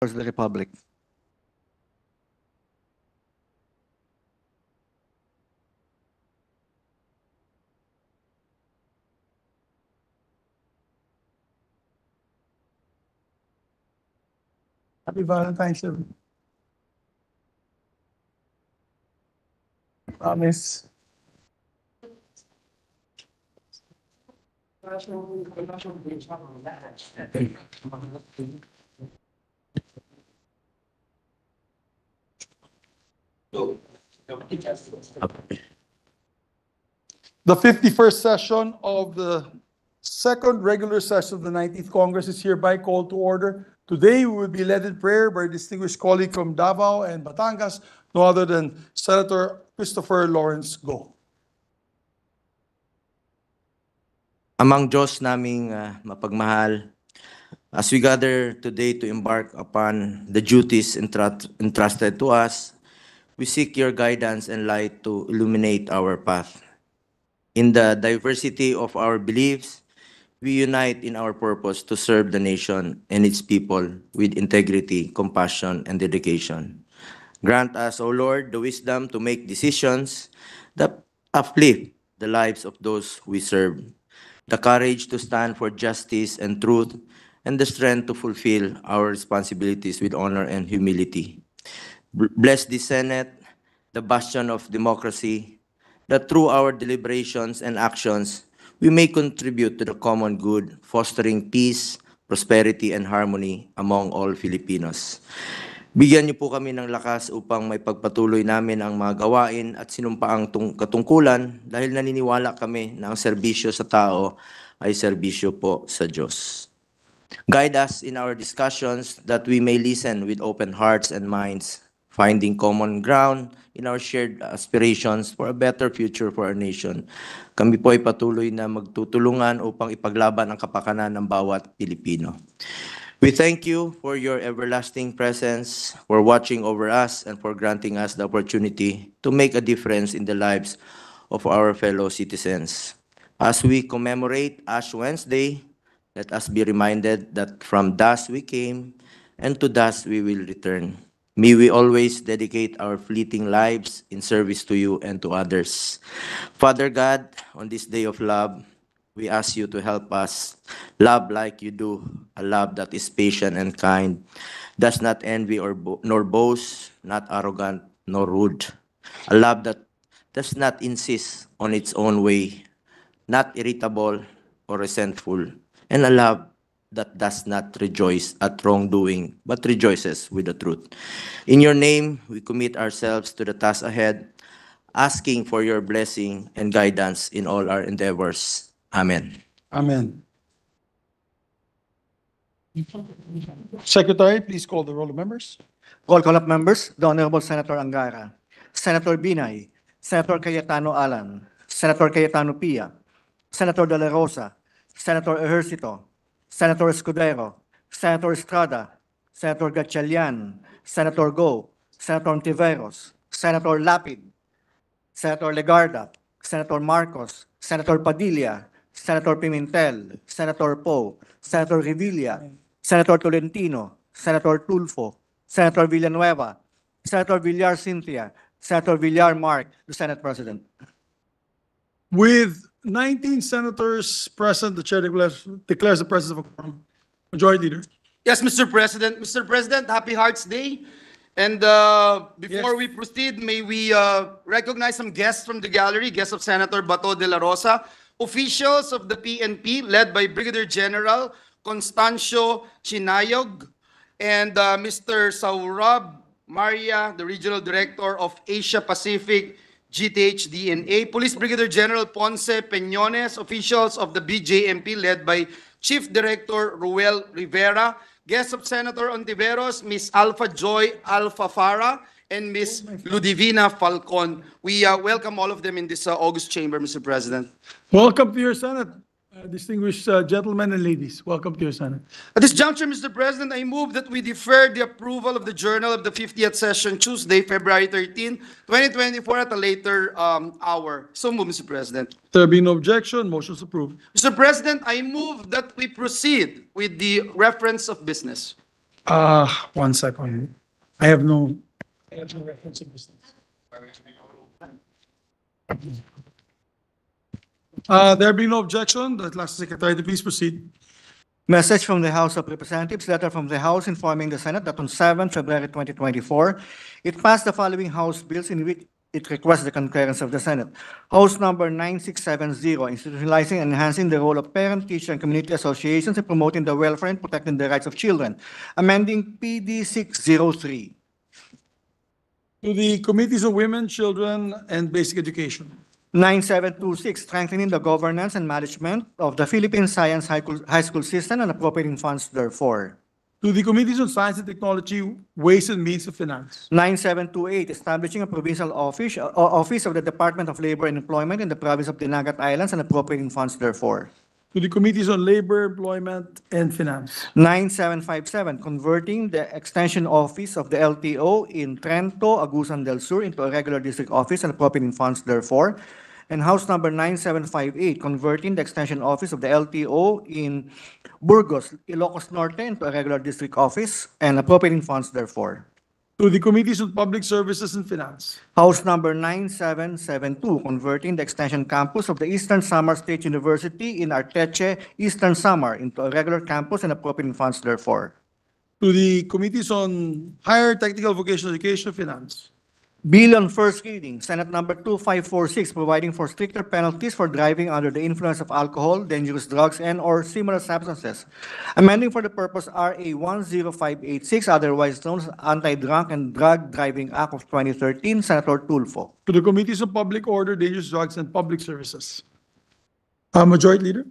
of the Republic. Happy Valentine's Day. Promise. The 51st session of the second regular session of the 19th Congress is hereby called to order. Today, we will be led in prayer by a distinguished colleague from Davao and Batangas, no other than Senator Christopher Lawrence Go. Amang Diyos naming mapagmahal, as we gather today to embark upon the duties entrusted to us, we seek your guidance and light to illuminate our path. In the diversity of our beliefs, we unite in our purpose to serve the nation and its people with integrity, compassion, and dedication. Grant us, O Lord, the wisdom to make decisions that uplift the lives of those we serve, the courage to stand for justice and truth, and the strength to fulfill our responsibilities with honor and humility. Bless the Senate, the bastion of democracy, that through our deliberations and actions, we may contribute to the common good, fostering peace, prosperity, and harmony among all Filipinos. Bigyan niyo po kami ng lakas upang may pagpatuloy namin ang mga gawain at sinumpaang katungkulan dahil naniniwala kami na ang serbisyo sa tao ay serbisyo po sa Diyos. Guide us in our discussions that we may listen with open hearts and minds, finding common ground in our shared aspirations for a better future for our nation. Kami po ay patuloy na magtutulungan upang ipaglaban ang kapakanan ng bawat Pilipino. We thank you for your everlasting presence, for watching over us, and for granting us the opportunity to make a difference in the lives of our fellow citizens. As we commemorate Ash Wednesday, let us be reminded that from dust we came, and to dust we will return. May we always dedicate our fleeting lives in service to you and to others. Father God, on this day of love, we ask you to help us love like you do, a love that is patient and kind, does not envy nor boast, not arrogant nor rude, a love that does not insist on its own way, not irritable or resentful, and a love that does not rejoice at wrongdoing, but rejoices with the truth. In your name, we commit ourselves to the task ahead, asking for your blessing and guidance in all our endeavors. Amen. Amen. Secretary, please call the roll of members. Roll call of members, the Honorable Senator Angara, Senator Binay, Senator Cayetano Alan, Senator Cayetano Pia, Senator De La Rosa, Senator Ejercito, Senator Escudero, Senator Estrada, Senator Gatchalian, Senator Go, Senator Ontiveros, Senator Lapid, Senator Legarda, Senator Marcos, Senator Padilla, Senator Pimentel, Senator Poe, Senator Revilla, Senator Tolentino, Senator Tulfo, Senator Villanueva, Senator Villar Cynthia, Senator Villar Mark, the Senate President. With 19 senators present, the chair declares the presence of a quorum. Majority Leader. Yes, Mr. President. Mr. President, Happy Hearts Day. And before we proceed, may we recognize some guests from the gallery, guests of Senator Bato de la Rosa, officials of the PNP led by Brigadier General Constancio Chinayog, and Mr. Saurabh Maria, the Regional Director of Asia Pacific GTH-DNA, Police Brigadier General Ponce Peñones, officials of the BJMP led by Chief Director Ruel Rivera, guests of Senator Ontiveros, Ms. Alpha Joy Alfafara, and Ms. Ludivina Falcon. We welcome all of them in this August chamber, Mr. President. Welcome to your Senate, distinguished gentlemen and ladies. Welcome to your Senate. At this juncture, Mr. President, I move that we defer the approval of the Journal of the 50th Session Tuesday, February 13, 2024 at a later hour. So move, Mr. President. There being no objection, motion is approved. Mr. President, I move that we proceed with the reference of business. One second. I have no reference of this. There being no objection, the Class Secretary to please proceed. Message from the House of Representatives, letter from the House informing the Senate that on 7 February 2024, it passed the following House bills in which it requests the concurrence of the Senate. House number 9670, institutionalizing and enhancing the role of parent, teacher, and community associations in promoting the welfare and protecting the rights of children. Amending PD 603. To the Committees on Women, Children, and Basic Education. 9726, strengthening the governance and management of the Philippine Science High School system and appropriating funds therefore. To the Committees on Science and Technology, Ways and Means of Finance. 9728, establishing a provincial office of the Department of Labor and Employment in the province of Dinagat Islands and appropriating funds therefore. To the Committees on Labor, Employment, and Finance. 9757, converting the extension office of the LTO in Trento, Agusan del Sur into a regular district office and appropriating funds therefore. And House number 9758, converting the extension office of the LTO in Burgos, Ilocos Norte into a regular district office and appropriating funds therefore. To the Committees on Public Services and Finance. House number 9772, converting the extension campus of the Eastern Samar State University in Arteche, Eastern Samar into a regular campus and appropriating funds therefore. To the Committees on Higher Technical Vocational Education, Finance. Bill on first reading, Senate number 2546, providing for stricter penalties for driving under the influence of alcohol, dangerous drugs, and/or similar substances. Amending for the purpose RA 10586, otherwise known as Anti-Drunk and Drug Driving Act of 2013, Senator Tulfo. To the Committees on Public Order, Dangerous Drugs, and Public Services. Majority Leader.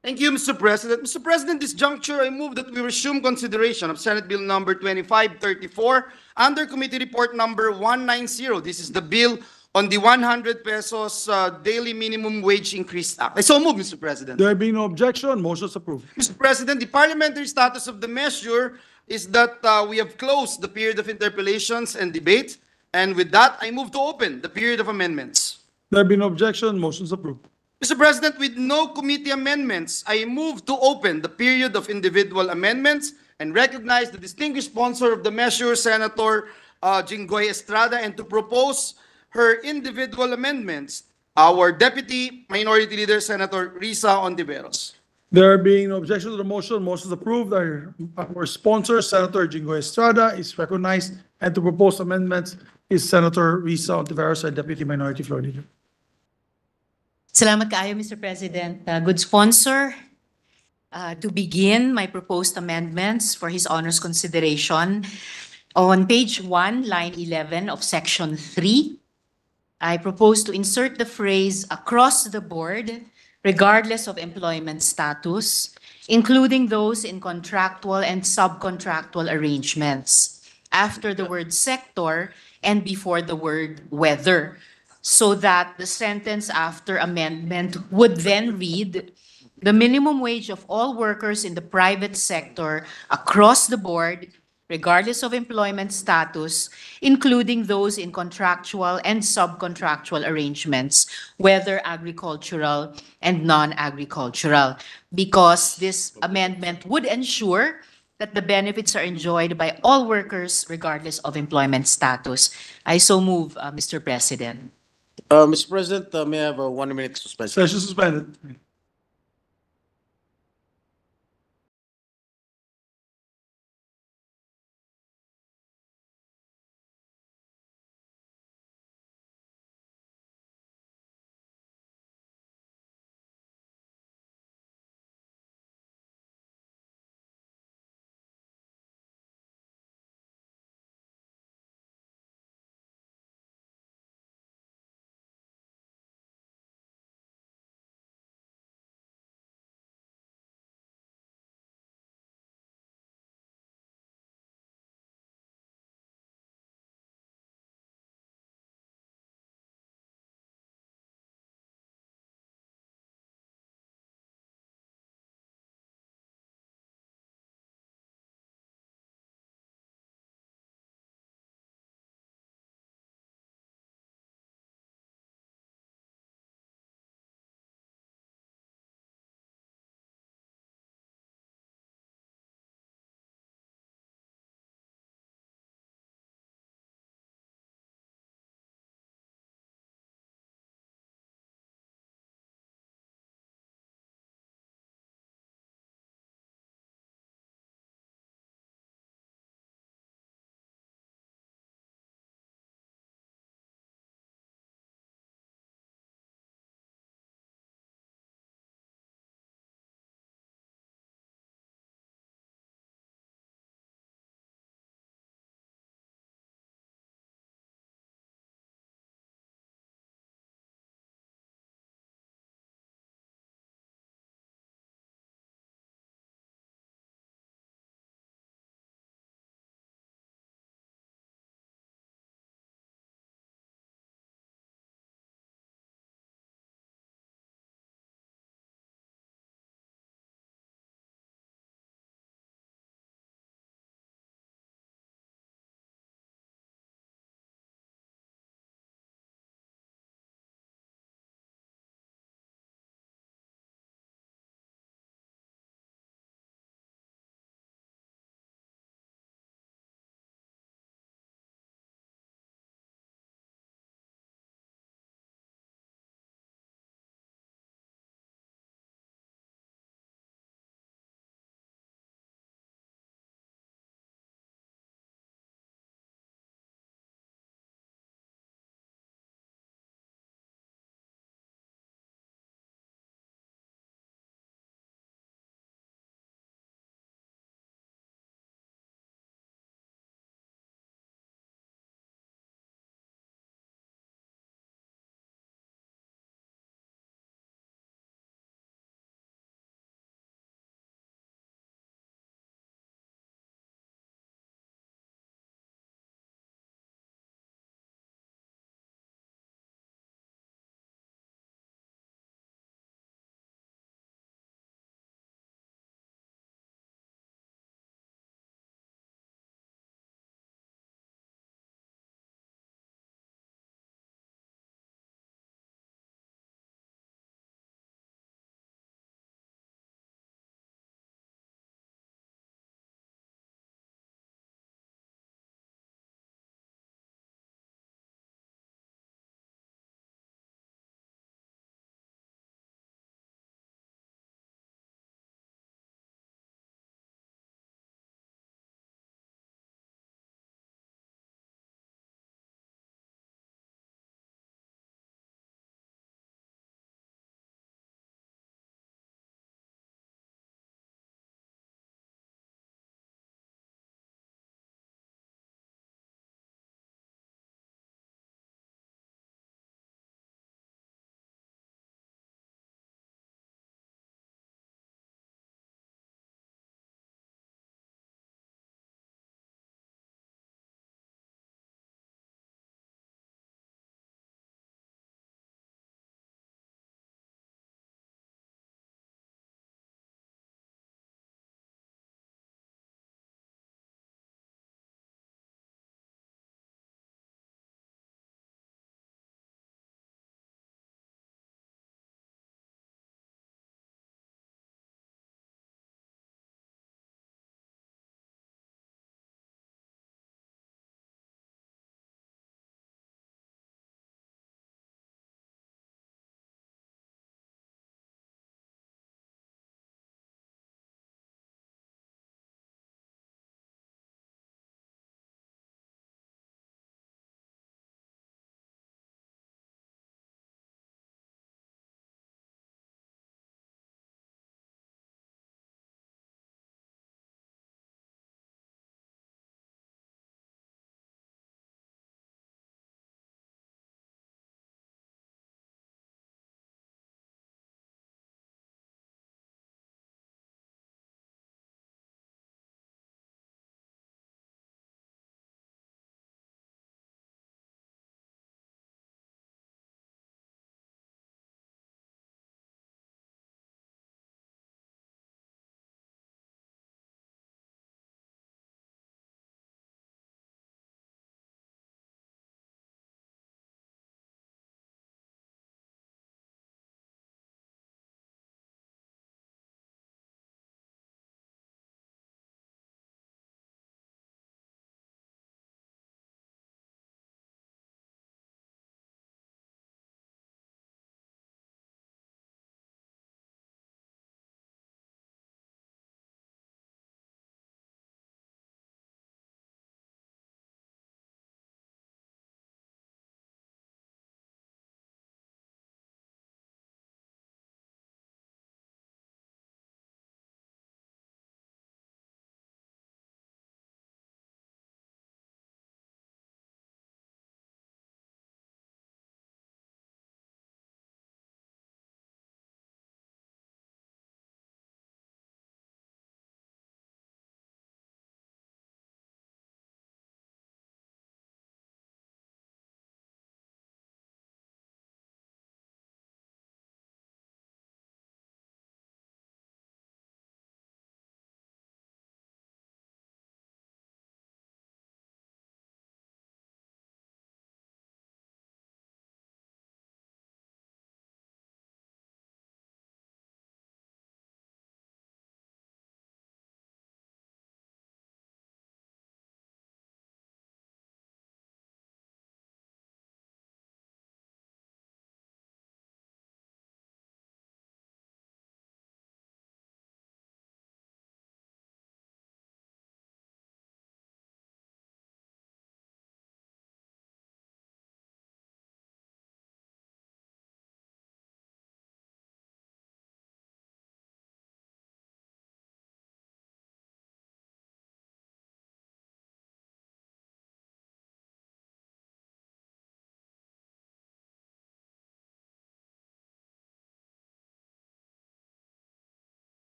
Thank you, Mr. President. Mr. President, this juncture, I move that we resume consideration of Senate Bill number 2534 under Committee Report number 190. This is the bill on the 100 pesos daily minimum wage increase act. I so move, Mr. President. There being no objection, motion is approved. Mr. President, the parliamentary status of the measure is that we have closed the period of interpellations and debate. And with that, I move to open the period of amendments. There being no objection, motion is approved. Mr. President, with no committee amendments, I move to open the period of individual amendments and recognize the distinguished sponsor of the measure, Senator Jinggoy Estrada, and to propose her individual amendments, our Deputy Minority Leader, Senator Risa Ontiveros. There being no objection to the motion, motion is approved. Our sponsor, Senator Jinggoy Estrada, is recognized, and to propose amendments is Senator Risa Ontiveros, our Deputy Minority Floor Leader. Salamat kaayo, Mr. President. Good sponsor. To begin my proposed amendments for his honor's consideration, on page 1, line 11 of section 3, I propose to insert the phrase across the board, regardless of employment status, including those in contractual and subcontractual arrangements, after the word sector and before the word whether, so that the sentence after amendment would then read, the minimum wage of all workers in the private sector across the board, regardless of employment status, including those in contractual and subcontractual arrangements, whether agricultural and non-agricultural, because this amendment would ensure that the benefits are enjoyed by all workers regardless of employment status. I so move, Mr. President. Mr. President, may I have a 1 minute suspension? Session suspended.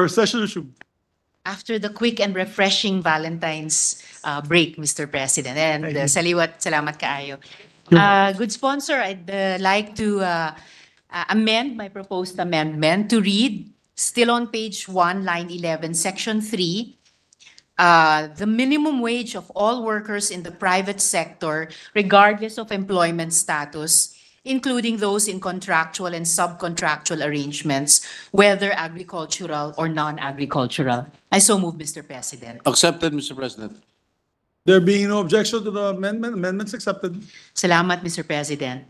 Session resumed. After the quick and refreshing Valentine's break, Mr. President. And Thank you. saliwat, salamat kaayo. Good sponsor, I'd like to amend my proposed amendment to read, still on page 1, line 11, section 3, the minimum wage of all workers in the private sector, regardless of employment status, including those in contractual and subcontractual arrangements, whether agricultural or non-agricultural. I so move, Mr. President. Accepted, Mr. President. There being no objection to the amendment, amendment's accepted. Salamat, Mr. President.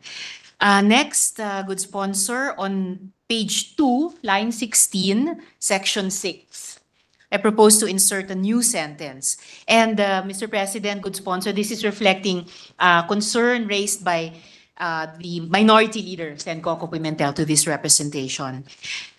Next, good sponsor, on page 2, line 16, section 6. I propose to insert a new sentence. And Mr. President, good sponsor, this is reflecting concern raised by the minority leader, Sen. Coco Pimentel, to this representation.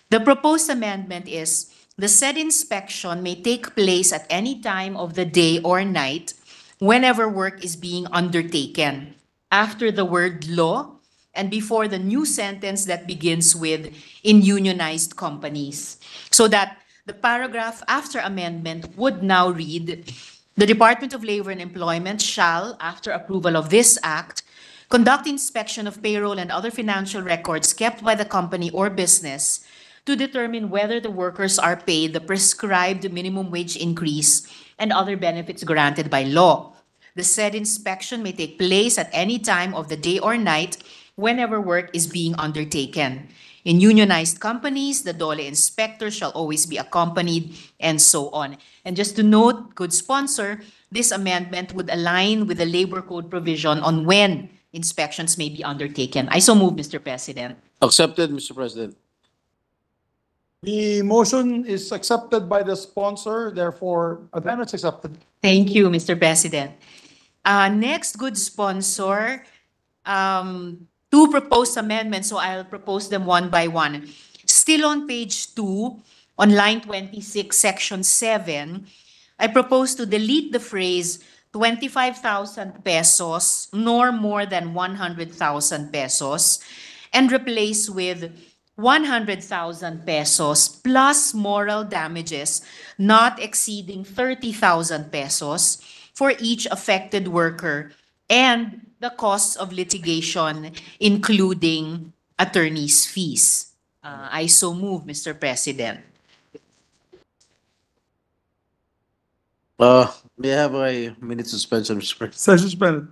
The proposed amendment is, the said inspection may take place at any time of the day or night whenever work is being undertaken. After the word law and before the new sentence that begins with in unionized companies. So that the paragraph after amendment would now read, the Department of Labor and Employment shall, after approval of this act, conduct inspection of payroll and other financial records kept by the company or business to determine whether the workers are paid the prescribed minimum wage increase and other benefits granted by law. The said inspection may take place at any time of the day or night whenever work is being undertaken. In unionized companies, the DOLE inspector shall always be accompanied, and so on. And just to note, good sponsor, this amendment would align with the labor code provision on when inspections may be undertaken. I so move, Mr. President. Accepted, Mr. President. The motion is accepted by the sponsor, therefore, amendment's accepted. Thank you, Mr. President. Next, good sponsor, two proposed amendments, so I'll propose them one by one. Still on page 2, on line 26, section 7, I propose to delete the phrase 25,000 pesos nor more than 100,000 pesos and replace with 100,000 pesos plus moral damages not exceeding 30,000 pesos for each affected worker and the costs of litigation, including attorney's fees. I so move, Mr. President. May I have a minute suspension, Mr. President? Session suspended.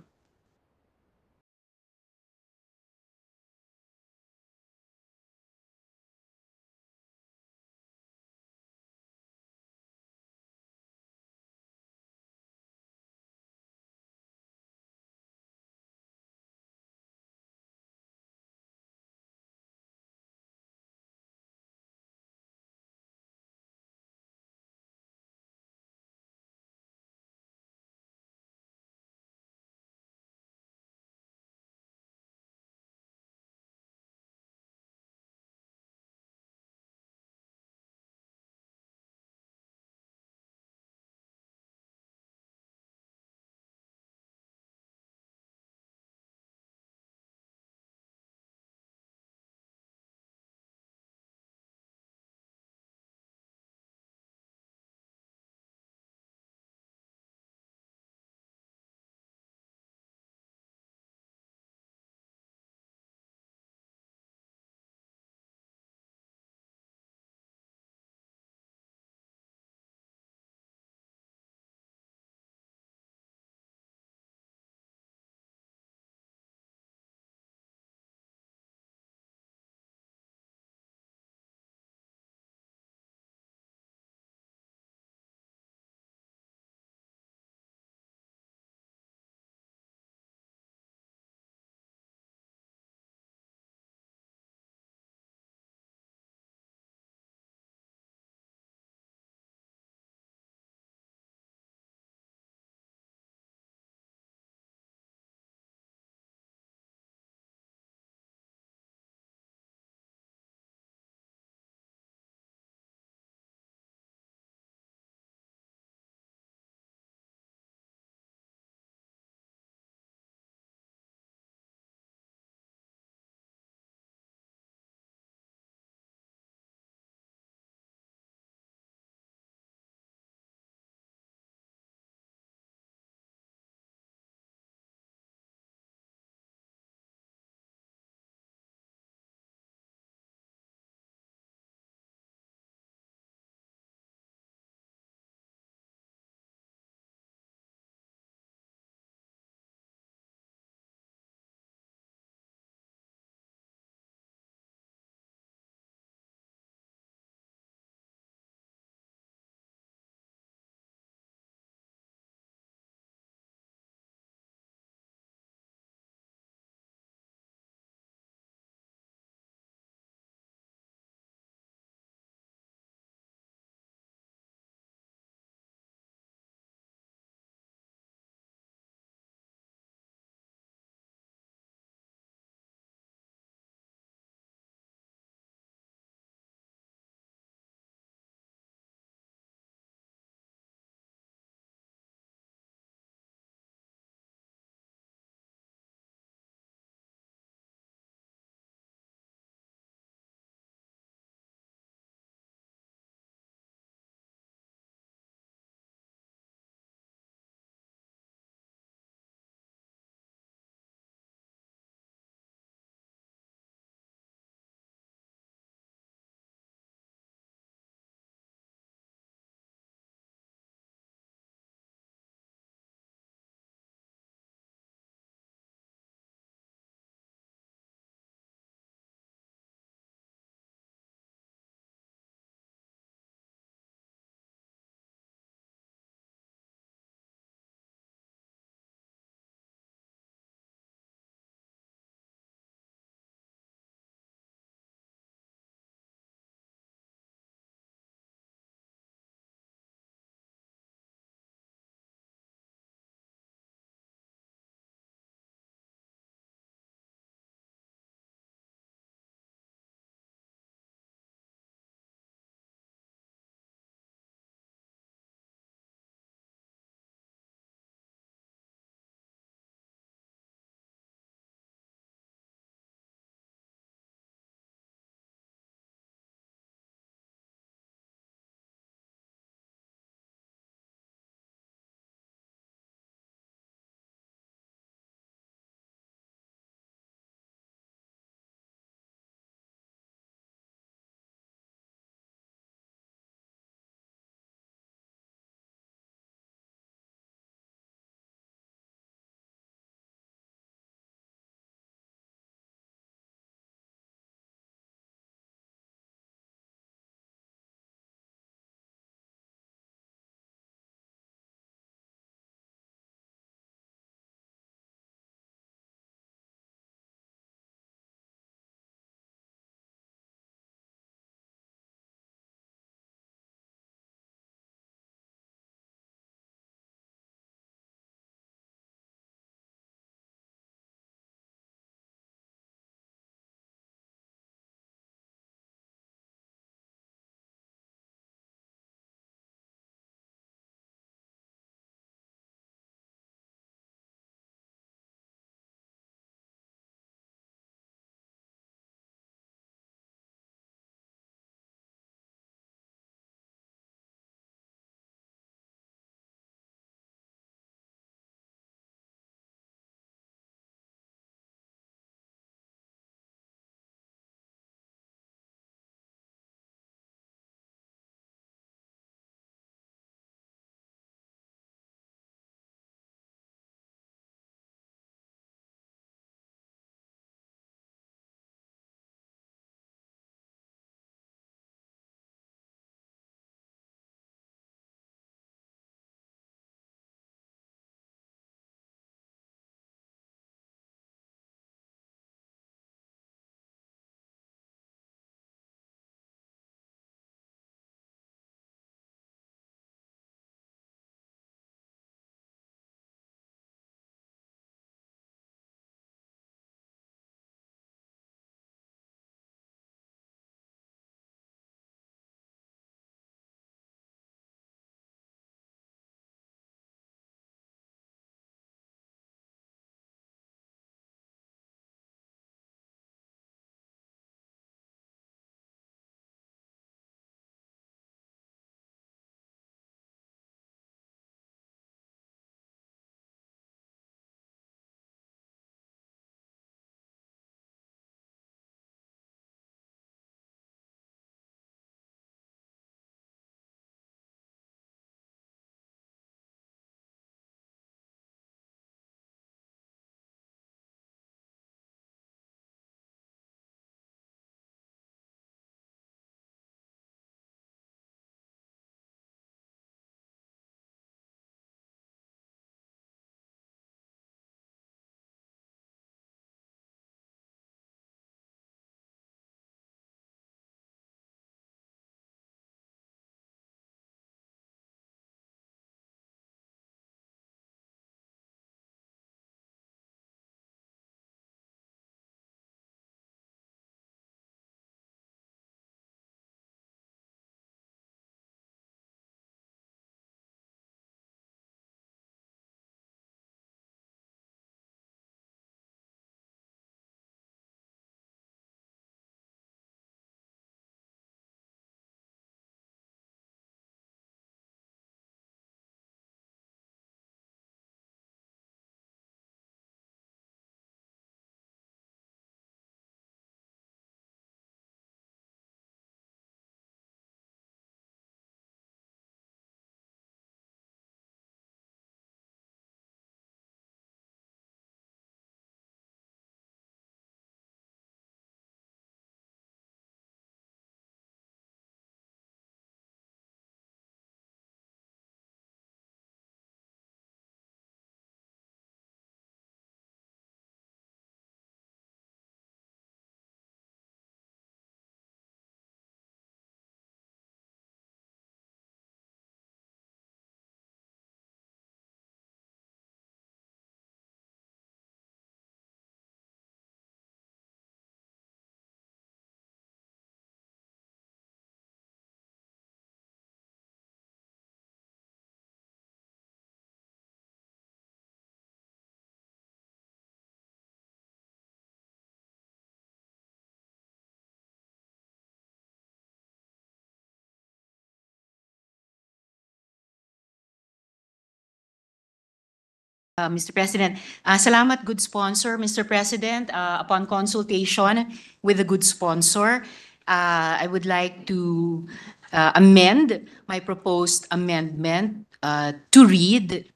Mr. President. Salamat, good sponsor, Mr. President. Upon consultation with the good sponsor, I would like to amend my proposed amendment to read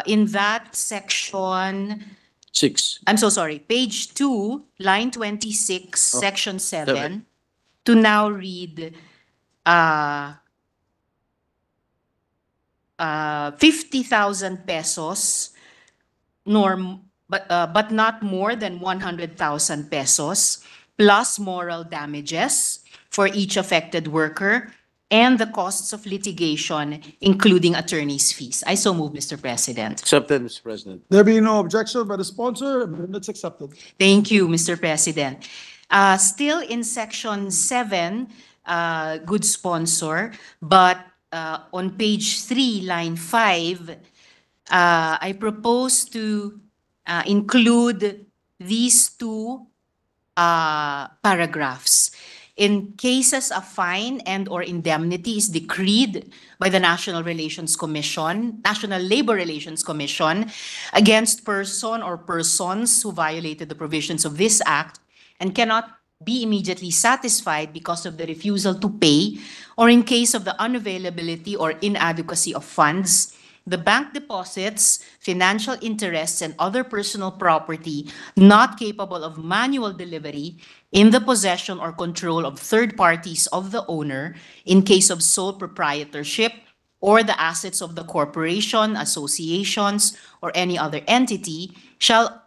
in that section, 6. I'm so sorry, page 2, line 26, Oh, section 7, seven. to now read 50,000 pesos but not more than 100,000 pesos plus moral damages for each affected worker and the costs of litigation, including attorney's fees. I so move, Mr. President. Accepted, Mr. President. There being no objection by the sponsor, amendment's accepted. Thank you, Mr. President. Still in section 7, good sponsor, but on page 3, line 5, I propose to include these two paragraphs. In cases a fine and/or indemnity is decreed by the National Labor Relations Commission against person or persons who violated the provisions of this act and cannot be immediately satisfied because of the refusal to pay, or in case of the unavailability or inadequacy of funds, the bank deposits, financial interests, and other personal property not capable of manual delivery in the possession or control of third parties of the owner in case of sole proprietorship, or the assets of the corporation, associations, or any other entity shall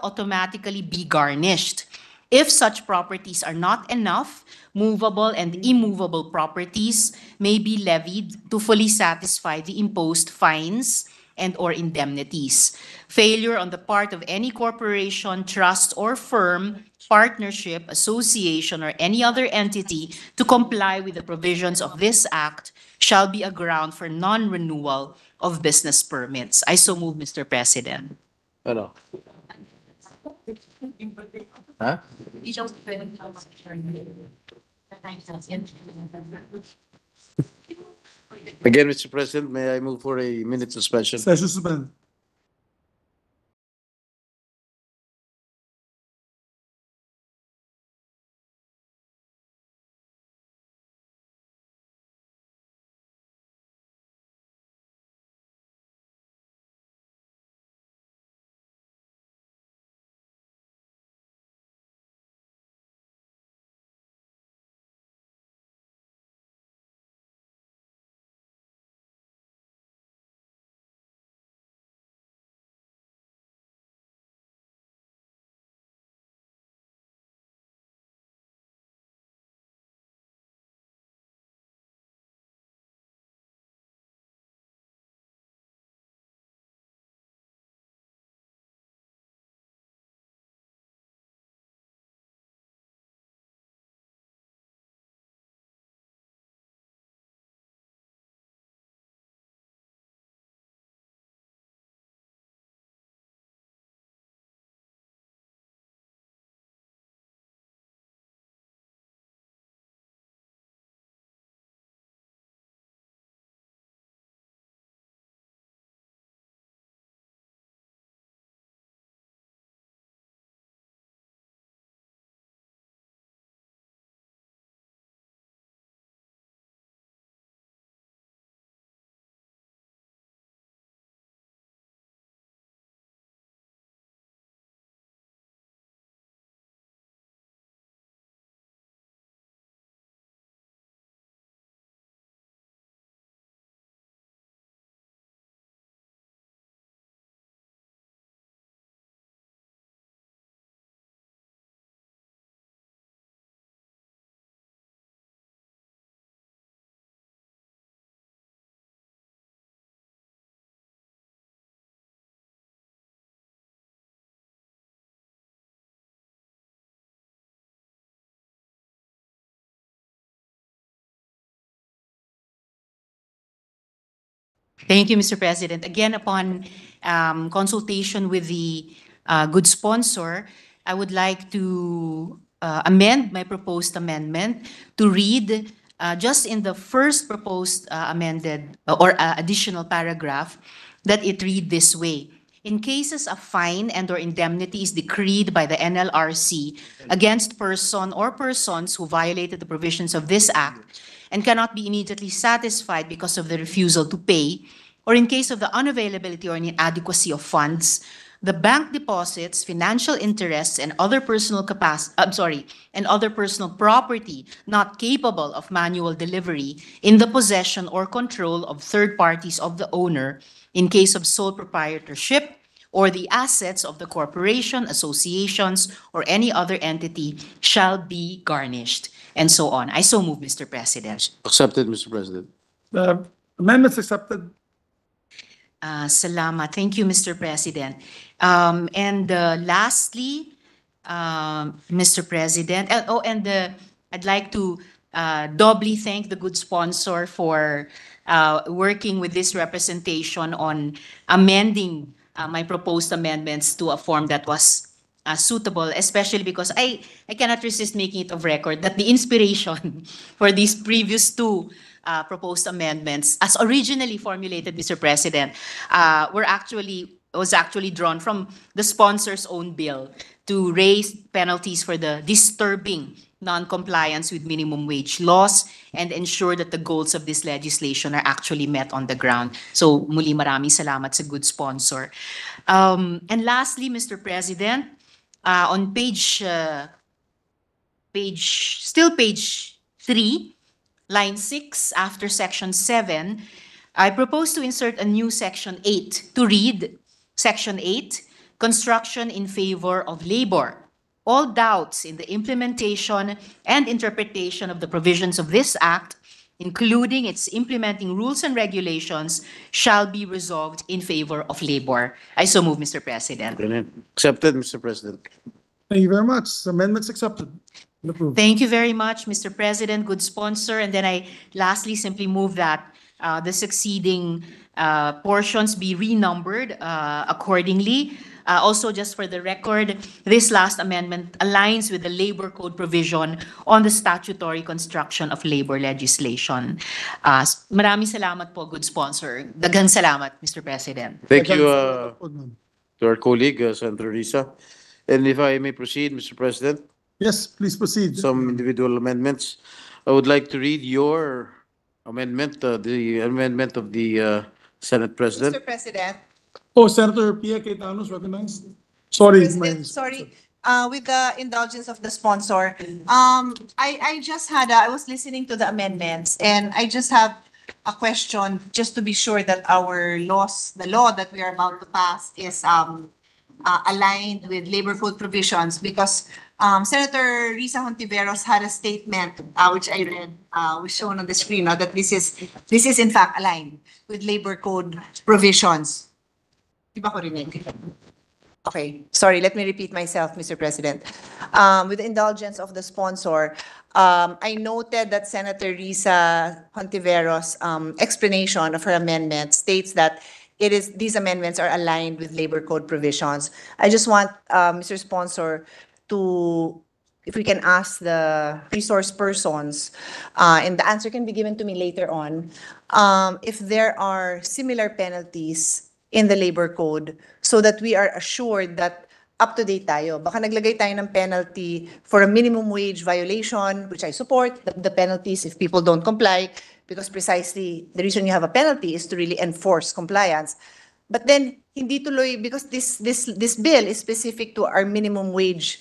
automatically be garnished. If such properties are not enough, movable and immovable properties may be levied to fully satisfy the imposed fines and/or indemnities. Failure on the part of any corporation, trust, or firm, partnership, association, or any other entity to comply with the provisions of this act shall be a ground for non-renewal of business permits. I so move, Mr. President. Ano? Huh? Again, Mr. President, may I move for a minute suspension? Session suspended. Thank you, Mr. President. Again, upon consultation with the good sponsor, I would like to amend my proposed amendment to read just in the first proposed amended or additional paragraph, that it read this way. In cases a fine and or indemnity is decreed by the NLRC against person or persons who violated the provisions of this act and cannot be immediately satisfied because of the refusal to pay, or in case of the unavailability or inadequacy of funds, the bank deposits, financial interests, and other personal and other personal property not capable of manual delivery in the possession or control of third parties of the owner in case of sole proprietorship, or the assets of the corporation, associations, or any other entity shall be garnished, and so on. I so move, Mr. President. Accepted, Mr. President. The amendments accepted. Salamat. Thank you, Mr. President. And lastly, Mr. President, I'd like to doubly thank the good sponsor for working with this representation on amending my proposed amendments to a form that was suitable, especially because I cannot resist making it of record that the inspiration for these previous two proposed amendments, as originally formulated, Mr. President, was actually drawn from the sponsor's own bill to raise penalties for the disturbing non-compliance with minimum wage laws and ensure that the goals of this legislation are actually met on the ground. So muli maraming salamat sa good sponsor. And lastly, Mr. President, on page 3, line 6, after section 7, I propose to insert a new section 8 to read section 8, construction in favor of labor. All doubts in the implementation and interpretation of the provisions of this act, including its implementing rules and regulations, shall be resolved in favor of labor. I so move, Mr. President. Accepted, Mr. President. Thank you very much. Amendments accepted. And approved. Thank you very much, Mr. President, good sponsor. And then I lastly simply move that the succeeding portions be renumbered accordingly. Also, just for the record, this last amendment aligns with the Labor Code provision on the statutory construction of labor legislation. Maraming salamat po, good sponsor. Daghang salamat, Mr. President. Thank you to our colleague, Senator Risa. And if I may proceed, Mr. President, Yes, please proceed. some individual amendments. I would like to read your amendment, the amendment of the Senate President. Mr. President, Oh, Senator Pia Cayetano is recognized. Sorry. President, sorry, with the indulgence of the sponsor, I just had, I was listening to the amendments and I just have a question, just to be sure that our laws, the law that we are about to pass is aligned with labor code provisions, because Senator Risa Hontiveros had a statement, which I read, was shown on the screen, that this is in fact aligned with labor code provisions. Di ba ko rinig? Okay, sorry, let me repeat myself, Mr. President. With the indulgence of the sponsor, I noted that Senator Risa Hontiveros' explanation of her amendment states that these amendments are aligned with labor code provisions. I just want, Mr. Sponsor, if we can ask the resource persons, and the answer can be given to me later on, if there are similar penalties in the labor code so that we are assured that up to date tayo. Baka naglagay tayo ng penalty for a minimum wage violation, which I support, the penalties if people don't comply, because precisely the reason you have a penalty is to really enforce compliance. But then, hindi tuloy, because this bill is specific to our minimum wage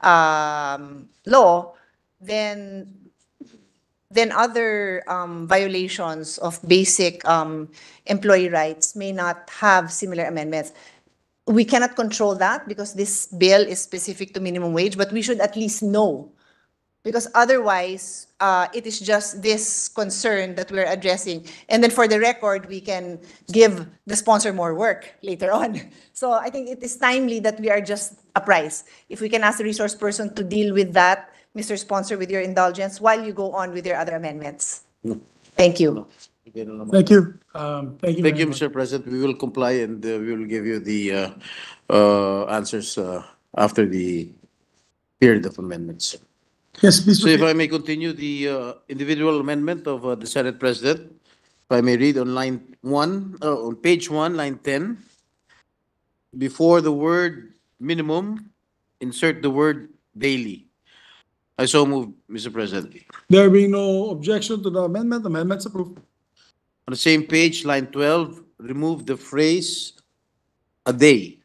law, then other violations of basic employee rights may not have similar amendments. We cannot control that because this bill is specific to minimum wage, but we should at least know. Because otherwise, it is just this concern that we're addressing. And then for the record, we can give the sponsor more work later on. So I think it is timely that we are just apprised. If we can ask the resource person to deal with that, Mr. Sponsor, with your indulgence, while you go on with your other amendments. Thank you. Thank you. Thank you, very much. Mr. President. We will comply and we will give you the answers after the period of amendments. Yes, please So if proceed. I may continue the individual amendment of the Senate President, If I may read on on page 1, line 10, before the word minimum, insert the word daily. I so move, Mr. President. There being no objection to the amendment, amendment's approved. On the same page, line 12, remove the phrase a day.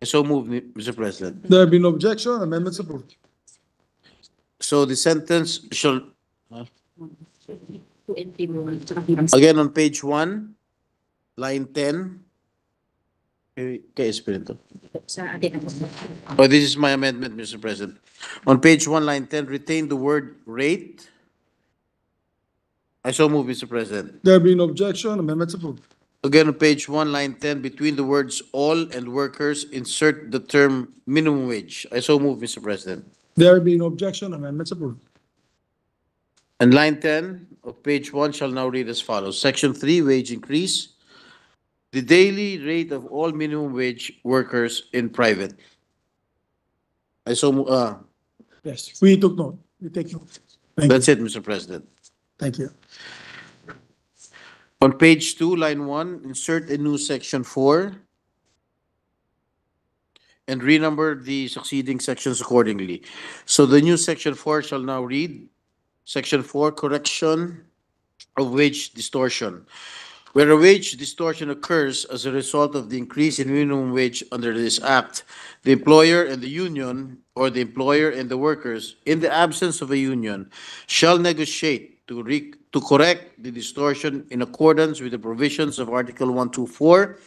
I so move, Mr. President. There being no objection, amendment's approved. So the sentence shall, again on page 1, line 10. Kay Espiritu. Oh, this is my amendment, Mr. President. On page 1, line 10, retain the word rate. I so move, Mr. President. There being no objection, amendment's approved. Again, on page 1, line 10, between the words all and workers, insert the term minimum wage. I so move, Mr. President. There being no objection, amendment's approved. And line 10 of page 1 shall now read as follows. Section 3, wage increase. The daily rate of all minimum wage workers in private. I so move, Yes, we took note. We take note. Thank you. that's it, Mr. President. Thank you. On page 2, line 1, insert a new section 4 and renumber the succeeding sections accordingly. So the new section 4 shall now read, Section 4, correction of wage distortion. Where a wage distortion occurs as a result of the increase in minimum wage under this act, the employer and the union, or the employer and the workers, in the absence of a union, shall negotiate to correct the distortion in accordance with the provisions of Article 124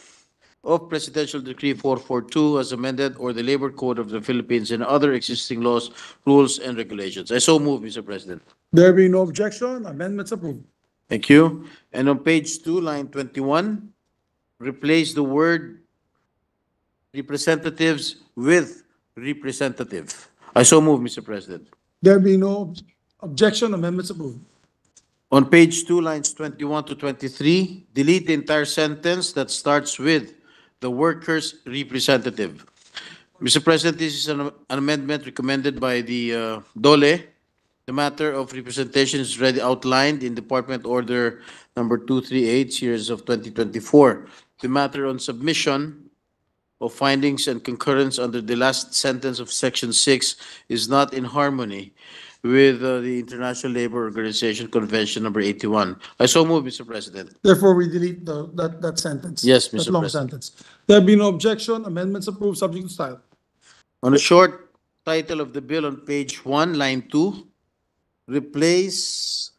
of Presidential Decree 442 as amended, or the Labor Code of the Philippines, and other existing laws, rules, and regulations. I so move, Mr. President. There being no objection, amendment's approved. Thank you. And on page 2, line 21, replace the word representatives with representative. I so move, Mr. President. There being no objection, amendment's approved. On page 2, lines 21 to 23, delete the entire sentence that starts with the workers' representative. Mr. President, this is an amendment recommended by the DOLE. The matter of representation is already outlined in Department Order number 238, series of 2024. The matter on submission of findings and concurrence under the last sentence of Section 6 is not in harmony with the International Labor Organization Convention number 81. I so move, Mr. President. Therefore, we delete that sentence. Yes, That Mr. long President. sentence. There being no objection, amendments approved, subject to style. On the short title of the bill on page 1, line 2, replace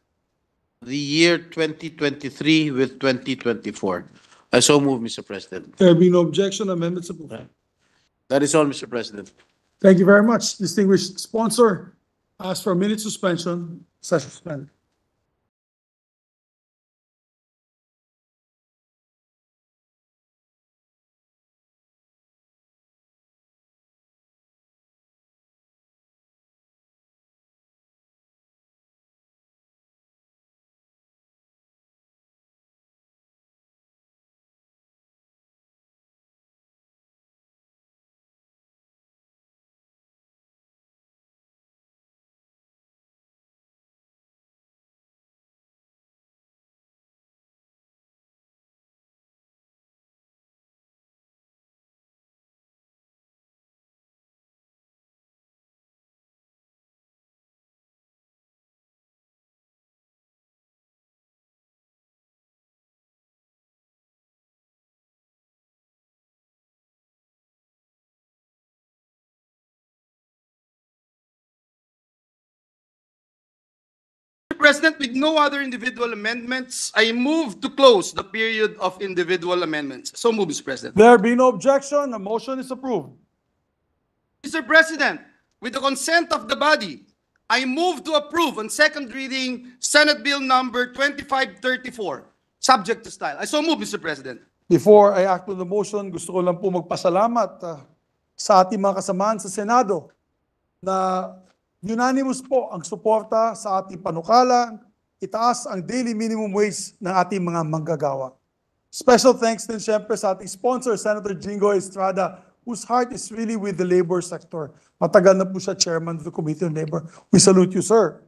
the year 2023 with 2024. I so move, Mr. President. There being no objection, amendments approved. That is all, Mr. President. Thank you very much. Distinguished sponsor, ask for a minute suspension, session suspended. Mr. President, with no other individual amendments, I move to close the period of individual amendments. So move, Mr. President. There being no objection, the motion is approved. Mr. President, with the consent of the body, I move to approve on second reading Senate Bill number 2534, subject to style. I so move, Mr. President. Before I act on the motion, gusto ko lang po magpasalamat sa ating mga kasamahan sa Senado na unanimous po ang suporta sa ating panukala, itaas ang daily minimum wage ng ating mga manggagawa. Special thanks din siyempre sa ating sponsor, Senator Jingo Estrada, whose heart is really with the labor sector. Matagal na po siya chairman of the Committee on Labor. We salute you, sir.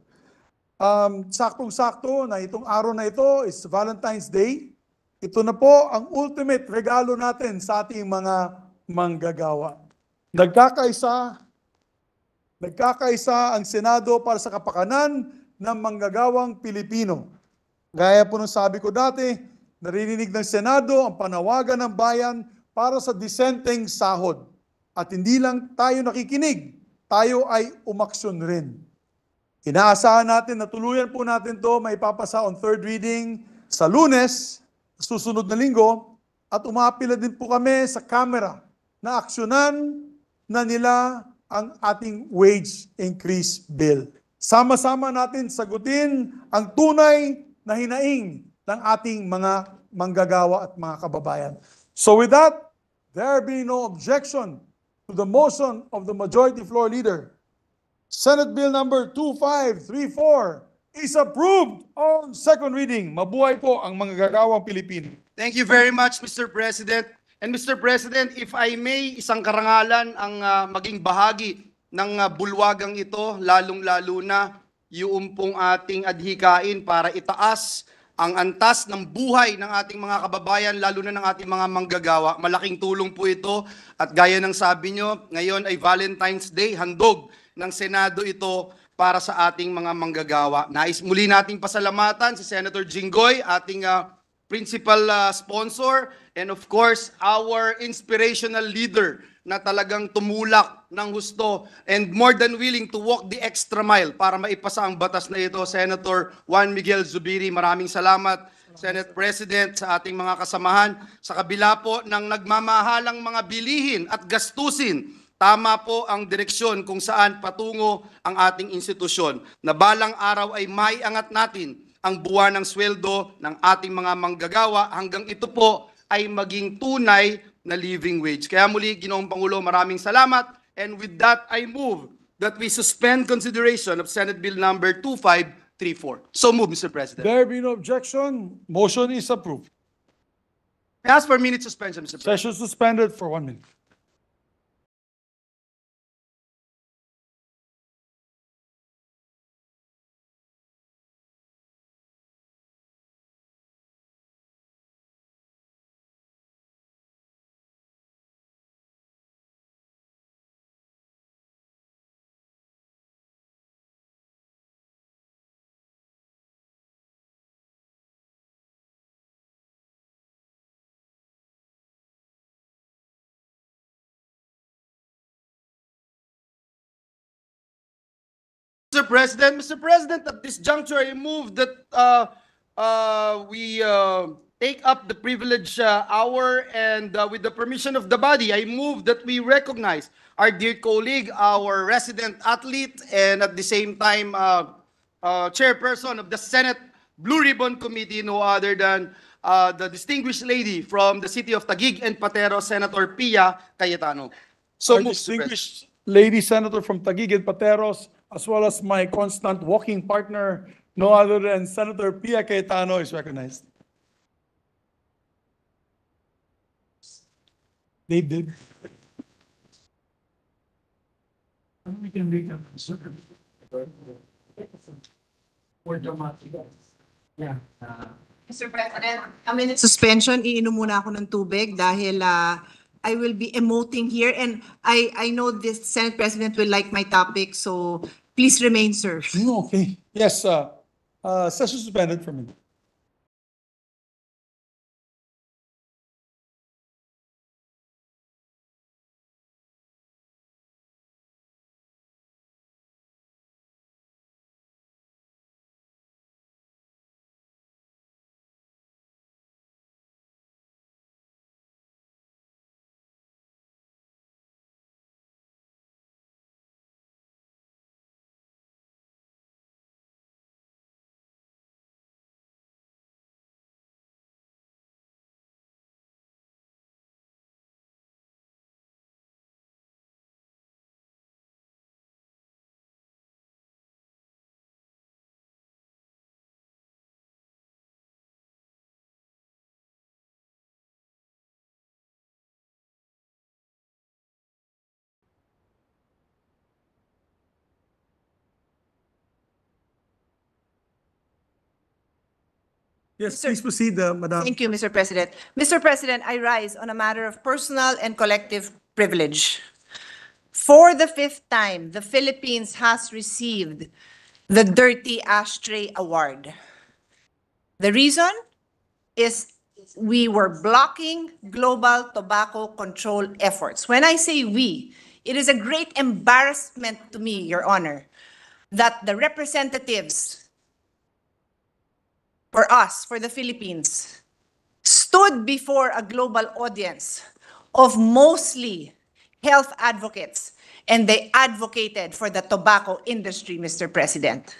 Saktong-sakto na itong araw na ito is Valentine's Day. Ito na po ang ultimate regalo natin sa ating mga manggagawa. Nagkakaisa ang Senado para sa kapakanan ng manggagawang Pilipino. Gaya po ng sabi ko dati, naririnig ng Senado ang panawagan ng bayan para sa disenteng sahod. At hindi lang tayo nakikinig, tayo ay umaksyon rin. Inaasahan natin na tuluyan po natin to maipapasa on third reading sa Lunes, susunod na linggo, at umapila din po kami sa Kamara na aksyonan na nila ang ating wage increase bill. Sama-sama natin sagutin ang tunay na hinaing ng ating mga manggagawa at mga kababayan. So with that, there be no objection to the motion of the Majority Floor Leader. Senate Bill number 2534 is approved on second reading. Mabuhay po ang manggagawang Pilipino. Thank you very much, Mr. President. And Mr. President, if I may, isang karangalan ang maging bahagi ng bulwagang ito, lalong-lalo na yung pong ating adhikain para itaas ang antas ng buhay ng ating mga kababayan, lalo na ng ating mga manggagawa. Malaking tulong po ito at gaya ng sabi nyo, ngayon ay Valentine's Day, handog ng Senado ito para sa ating mga manggagawa. Nais muli nating pasalamatan si Senator Jinggoy, ating principal sponsor, and of course, our inspirational leader na talagang tumulak ng husto and more than willing to walk the extra mile para maipasa ang batas na ito, Senator Juan Miguel Zubiri. Maraming salamat, Senate President, sa ating mga kasamahan. Sa kabila po ng nagmamahalang mga bilihin at gastusin, tama po ang direksyon kung saan patungo ang ating institusyon, na balang araw ay maiangat natin ang buwan ng sweldo ng ating mga manggagawa hanggang ito po ay maging tunay na living wage. Kaya muli, Ginoong Pangulo, maraming salamat. And with that, I move that we suspend consideration of Senate Bill number 2534. So move, Mr. President. There be no objection. Motion is approved. I ask for a minute suspension, Mr. President. Session suspended for 1 minute. Mr. President, at this juncture, I move that we take up the privilege hour, and with the permission of the body, I move that we recognize our dear colleague, our resident athlete, and at the same time, chairperson of the Senate Blue Ribbon Committee, no other than the distinguished lady from the city of Taguig and Patero, Senator Pia Cayetano. So Our move, Mr. President. distinguished lady senator from Taguig and Pateros, as well as my constant walking partner, no other than Senator Pia Cayetano, is recognized. Dave. Mr. President, a minute suspension, iinom muna ako ng tubig dahil I will be emoting here and I know this Senate President will like my topic, so please remain, sir. Okay. Yes, session suspended for a minute. Yes, Sir- please proceed, Madam. Thank you, Mr. President. Mr. President, I rise on a matter of personal and collective privilege. For the fifth time, the Philippines has received the Dirty Ashtray Award. The reason is we were blocking global tobacco control efforts. When I say we, it is a great embarrassment to me, Your Honor, that the representatives for us, for the Philippines, stood before a global audience of mostly health advocates, and they advocated for the tobacco industry, Mr. President.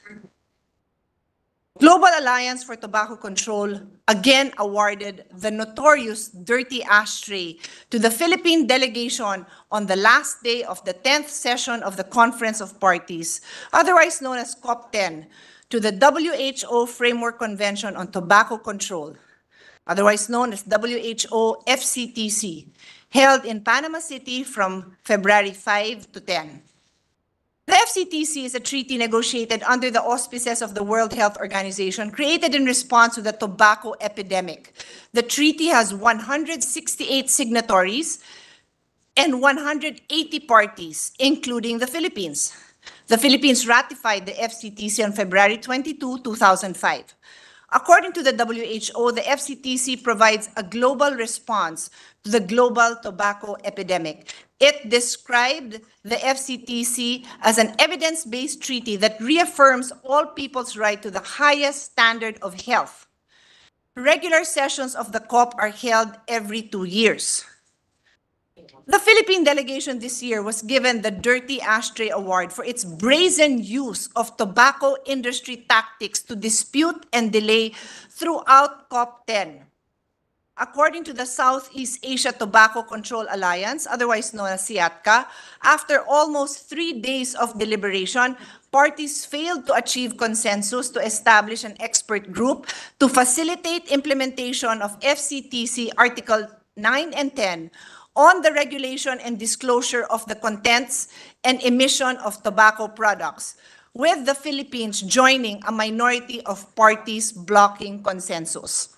Global Alliance for Tobacco Control again awarded the notorious Dirty Ashtray to the Philippine delegation on the last day of the 10th session of the Conference of Parties, otherwise known as COP10, to the WHO Framework Convention on Tobacco Control, otherwise known as WHO FCTC, held in Panama City from February 5 to 10. The FCTC is a treaty negotiated under the auspices of the World Health Organization, created in response to the tobacco epidemic. The treaty has 168 signatories and 180 parties, including the Philippines. The Philippines ratified the FCTC on February 22, 2005. According to the WHO, the FCTC provides a global response to the global tobacco epidemic. It described the FCTC as an evidence-based treaty that reaffirms all people's right to the highest standard of health. Regular sessions of the COP are held every 2 years. The Philippine delegation this year was given the Dirty Ashtray Award for its brazen use of tobacco industry tactics to dispute and delay throughout COP10. According to the Southeast Asia Tobacco Control Alliance, otherwise known as SIATCA, after almost 3 days of deliberation, parties failed to achieve consensus to establish an expert group to facilitate implementation of FCTC Article 9 and 10 on the regulation and disclosure of the contents and emission of tobacco products, with the Philippines joining a minority of parties blocking consensus.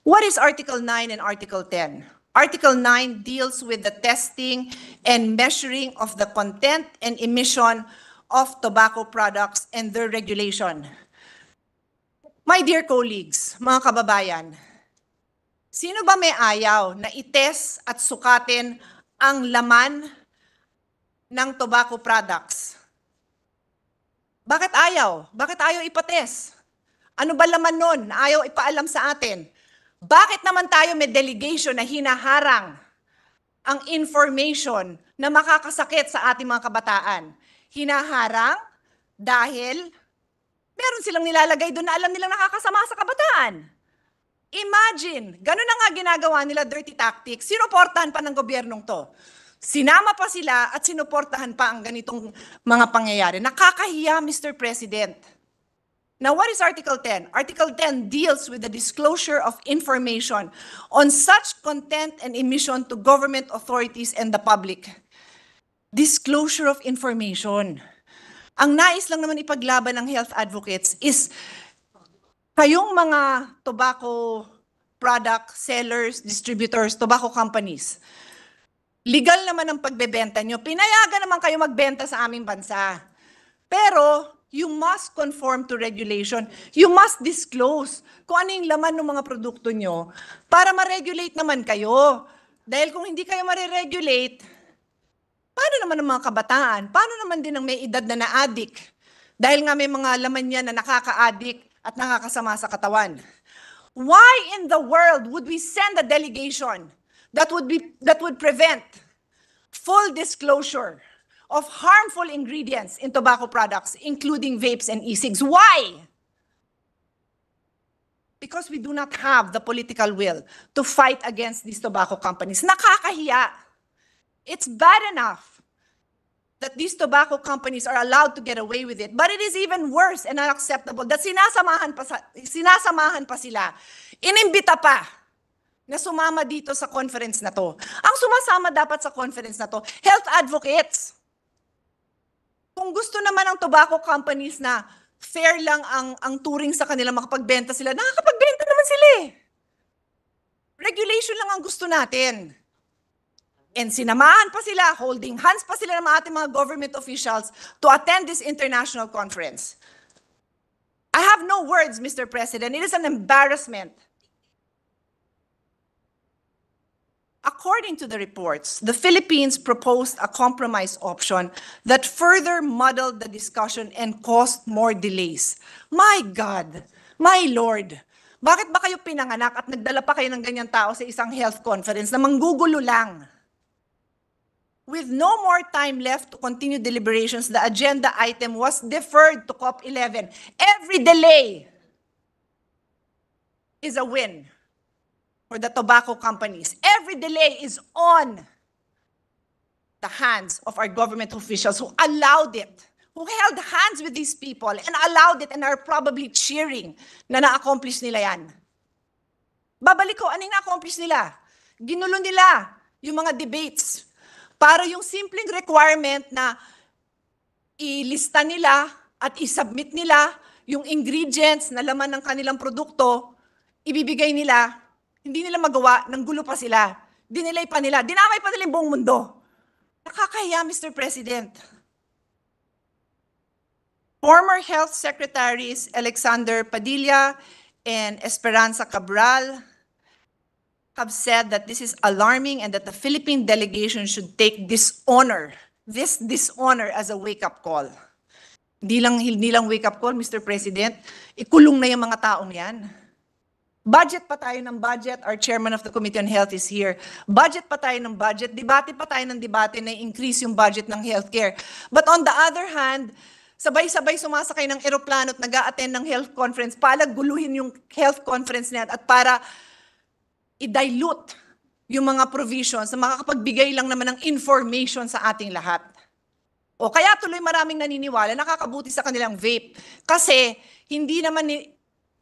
What is Article 9 and Article 10? Article 9 deals with the testing and measuring of the content and emission of tobacco products and their regulation. My dear colleagues, mga kababayan, sino ba may ayaw na itest at sukatin ang laman ng tobacco products? Bakit ayaw? Bakit ayaw ipatest? Ano ba laman nun na ayaw ipaalam sa atin? Bakit naman tayo may delegation na hinaharang ang information na makakasakit sa ating mga kabataan? Hinaharang dahil meron silang nilalagay doon na alam nilang nakakasama sa kabataan. Imagine, ganun na nga ginagawa nila, dirty tactics. Sinuportahan pa ng gobyernong to. Sinama pa sila at sinuportahan pa ang ganitong mga pangyayari. Nakakahiya, Mr. President. Now, what is Article 10? Article 10 deals with the disclosure of information on such content and emission to government authorities and the public. Disclosure of information. Ang nais lang naman ipaglaban ng health advocates is kayong mga tobacco product sellers, distributors, tobacco companies. Legal naman ang pagbebenta nyo. Pinayagan naman kayo magbenta sa aming bansa. Pero you must conform to regulation. You must disclose kung ano yung laman ng mga produkto nyo para ma-regulate naman kayo. Dahil kung hindi kayo ma-regulate, paano naman ang mga kabataan? Paano naman din ang may edad na na-addict? Dahil nga may mga laman yan na nakaka-addict at nakakasama sa katawan. Why in the world would we send a delegation that would prevent full disclosure of harmful ingredients in tobacco products, including vapes and e-cigs? Why? Because we do not have the political will to fight against these tobacco companies. Nakakahiya. It's bad enough that these tobacco companies are allowed to get away with it, but it is even worse and unacceptable that sinasamahan pa sila, inimbita pa na sumama dito sa conference na to. Ang sumasama dapat sa conference na to, health advocates. Kung gusto naman ng tobacco companies na fair lang ang turing sa kanila, makapagbenta sila, nakakapagbenta naman sila eh. Regulation lang ang gusto natin. And sinamahan pa sila, holding hands pa sila ng ating mga government officials to attend this international conference. I have no words, Mr. President. It is an embarrassment. According to the reports, the Philippines proposed a compromise option that further muddled the discussion and caused more delays. My God, my Lord, bakit ba kayo pinanganak at nagdala pa kayo ng ganyang tao sa isang health conference na manggugulo lang? With no more time left to continue deliberations, the agenda item was deferred to COP11. Every delay is a win for the tobacco companies. Every delay is on the hands of our government officials who allowed it, who held hands with these people and allowed it and are probably cheering na na-accomplish nila yan. Babalik ko, anong na-accomplish nila? Ginulo nila yung mga debates para yung simpleng requirement na ilista nila at isubmit nila yung ingredients na laman ng kanilang produkto, ibibigay nila, hindi nila magawa, nanggulo pa sila. Dinelay pa nila, dinamay pa nila yung buong mundo. Nakakahiya, Mr. President. Former Health Secretaries Alexander Padilla and Esperanza Cabral have said that this is alarming and that the Philippine delegation should take this dishonor as a wake-up call. Hindi lang wake-up call, Mr. President, ikulong na yung mga taong yan. Budget pa tayo ng budget, our chairman of the Committee on Health is here. Budget pa tayo ng budget, debate pa tayo ng debate na increase yung budget ng healthcare. But on the other hand, sabay-sabay sumasakay ng eroplano at nag-a-attend ng health conference para guluhin yung health conference na yan at para i-dilute yung mga provisions na makakapagbigay lang naman ng information sa ating lahat. O kaya tuloy maraming naniniwala, nakakabuti sa kanilang vape. Kasi hindi naman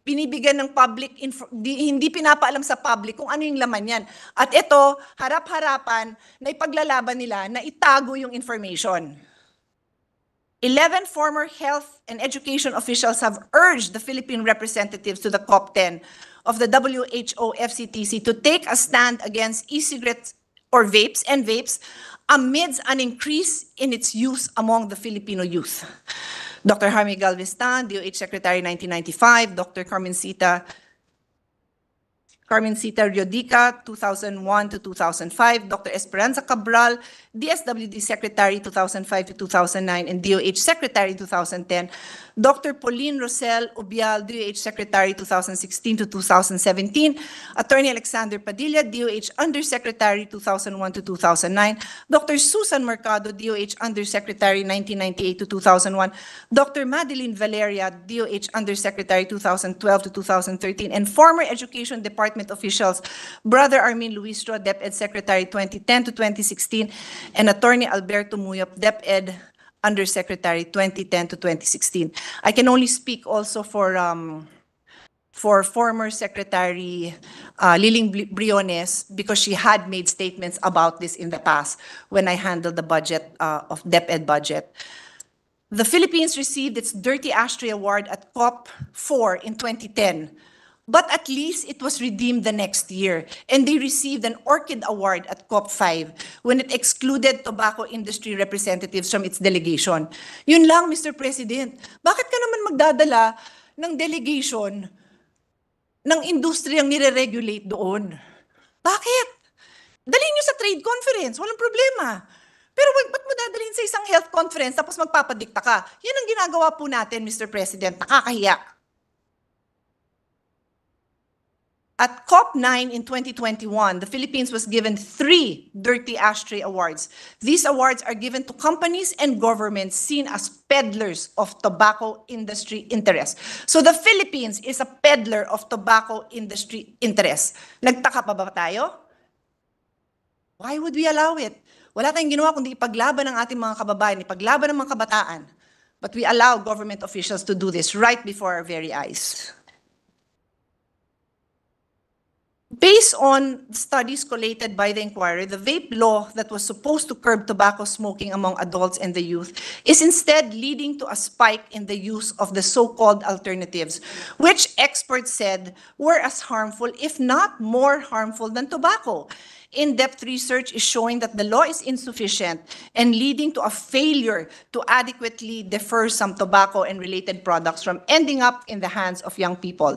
binibigyan ng public, hindi pinapaalam sa public kung ano yung laman yan. At ito, harap-harapan na ipaglalaban nila na itago yung information. 11 former health and education officials have urged the Philippine representatives to the COP10 of the WHO FCTC to take a stand against e-cigarettes or vapes amidst an increase in its use among the Filipino youth. Dr. Jaime Galvestan, DOH Secretary 1995, Dr. Carmencita Riodica, 2001 to 2005, Dr. Esperanza Cabral, DSWD Secretary 2005 to 2009, and DOH Secretary 2010, Dr. Pauline Rosel Ubial, DOH Secretary 2016 to 2017, Attorney Alexander Padilla, DOH Undersecretary 2001 to 2009, Dr. Susan Mercado, DOH Undersecretary 1998 to 2001, Dr. Madeline Valeria, DOH Undersecretary 2012 to 2013, and former Education Department officials, Brother Armin Luistro, DepEd Secretary 2010 to 2016, and Attorney Alberto Muyop, DepEd Undersecretary 2010 to 2016. I can only speak also for former Secretary Liling Briones because she had made statements about this in the past when I handled the budget of DepEd budget. The Philippines received its Dirty Ashtray Award at COP4 in 2010. But at least it was redeemed the next year, and they received an Orchid Award at COP5 when it excluded tobacco industry representatives from its delegation. Yun lang, Mr. President. Bakit ka naman magdadala ng delegation ng industriyang nire-regulate doon? Bakit? Dalhin nyo sa trade conference, walang problema. Pero ba't mo dadalhin sa isang health conference tapos magpapadikta ka? Yan ang ginagawa po natin, Mr. President. Nakakahiya. At COP9 in 2021, the Philippines was given 3 Dirty Ashtray Awards. These awards are given to companies and governments seen as peddlers of tobacco industry interests. So the Philippines is a peddler of tobacco industry interests. Nagtaka pa ba tayo? Why would we allow it? Wala tayong ginawa kundi ipaglaban ng ating mga kababayan, ipaglaban ng mga kabataan. But we allow government officials to do this right before our very eyes. Based on studies collated by the inquiry, the vape law that was supposed to curb tobacco smoking among adults and the youth is instead leading to a spike in the use of the so-called alternatives, which experts said were as harmful, if not more harmful, than tobacco. In-depth research is showing that the law is insufficient and leading to a failure to adequately defer some tobacco and related products from ending up in the hands of young people.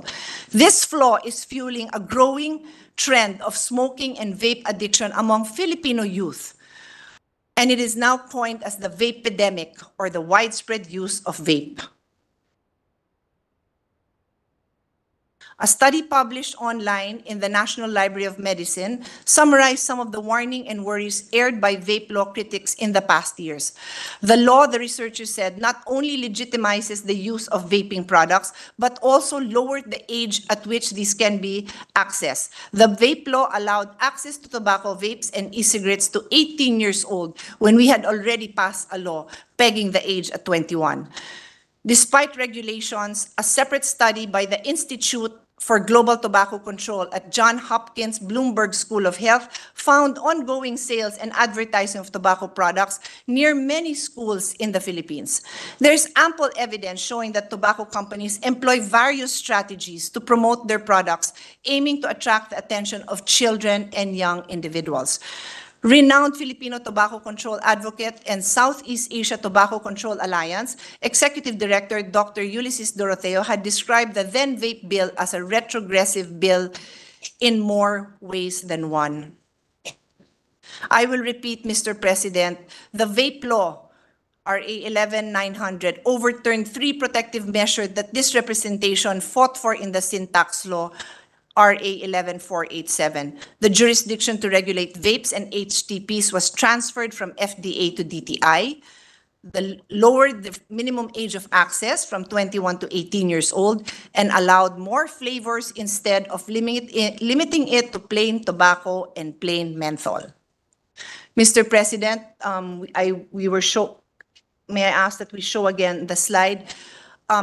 This flaw is fueling a growing trend of smoking and vape addiction among Filipino youth. And it is now coined as the vape epidemic, or the widespread use of vape. A study published online in the National Library of Medicine summarized some of the warning and worries aired by vape law critics in the past years. The law, the researchers said, not only legitimizes the use of vaping products, but also lowered the age at which these can be accessed. The vape law allowed access to tobacco vapes and e-cigarettes to 18 years old, when we had already passed a law pegging the age at 21. Despite regulations, a separate study by the Institute for Global Tobacco Control at Johns Hopkins Bloomberg School of Health found ongoing sales and advertising of tobacco products near many schools in the Philippines. There's ample evidence showing that tobacco companies employ various strategies to promote their products, aiming to attract the attention of children and young individuals. Renowned Filipino tobacco control advocate and Southeast Asia Tobacco Control Alliance Executive Director Dr. Ulysses Doroteo had described the then vape bill as a retrogressive bill in more ways than one. I will repeat, Mr. President, the vape law, RA 11900, overturned 3 protective measures that this representation fought for in the sin tax law, RA 11487. The jurisdiction to regulate vapes and HTPs was transferred from FDA to DTI. Lowered the minimum age of access from 21 to 18 years old and allowed more flavors instead of limiting it to plain tobacco and plain menthol. Mr. President, may I ask that we show again the slide?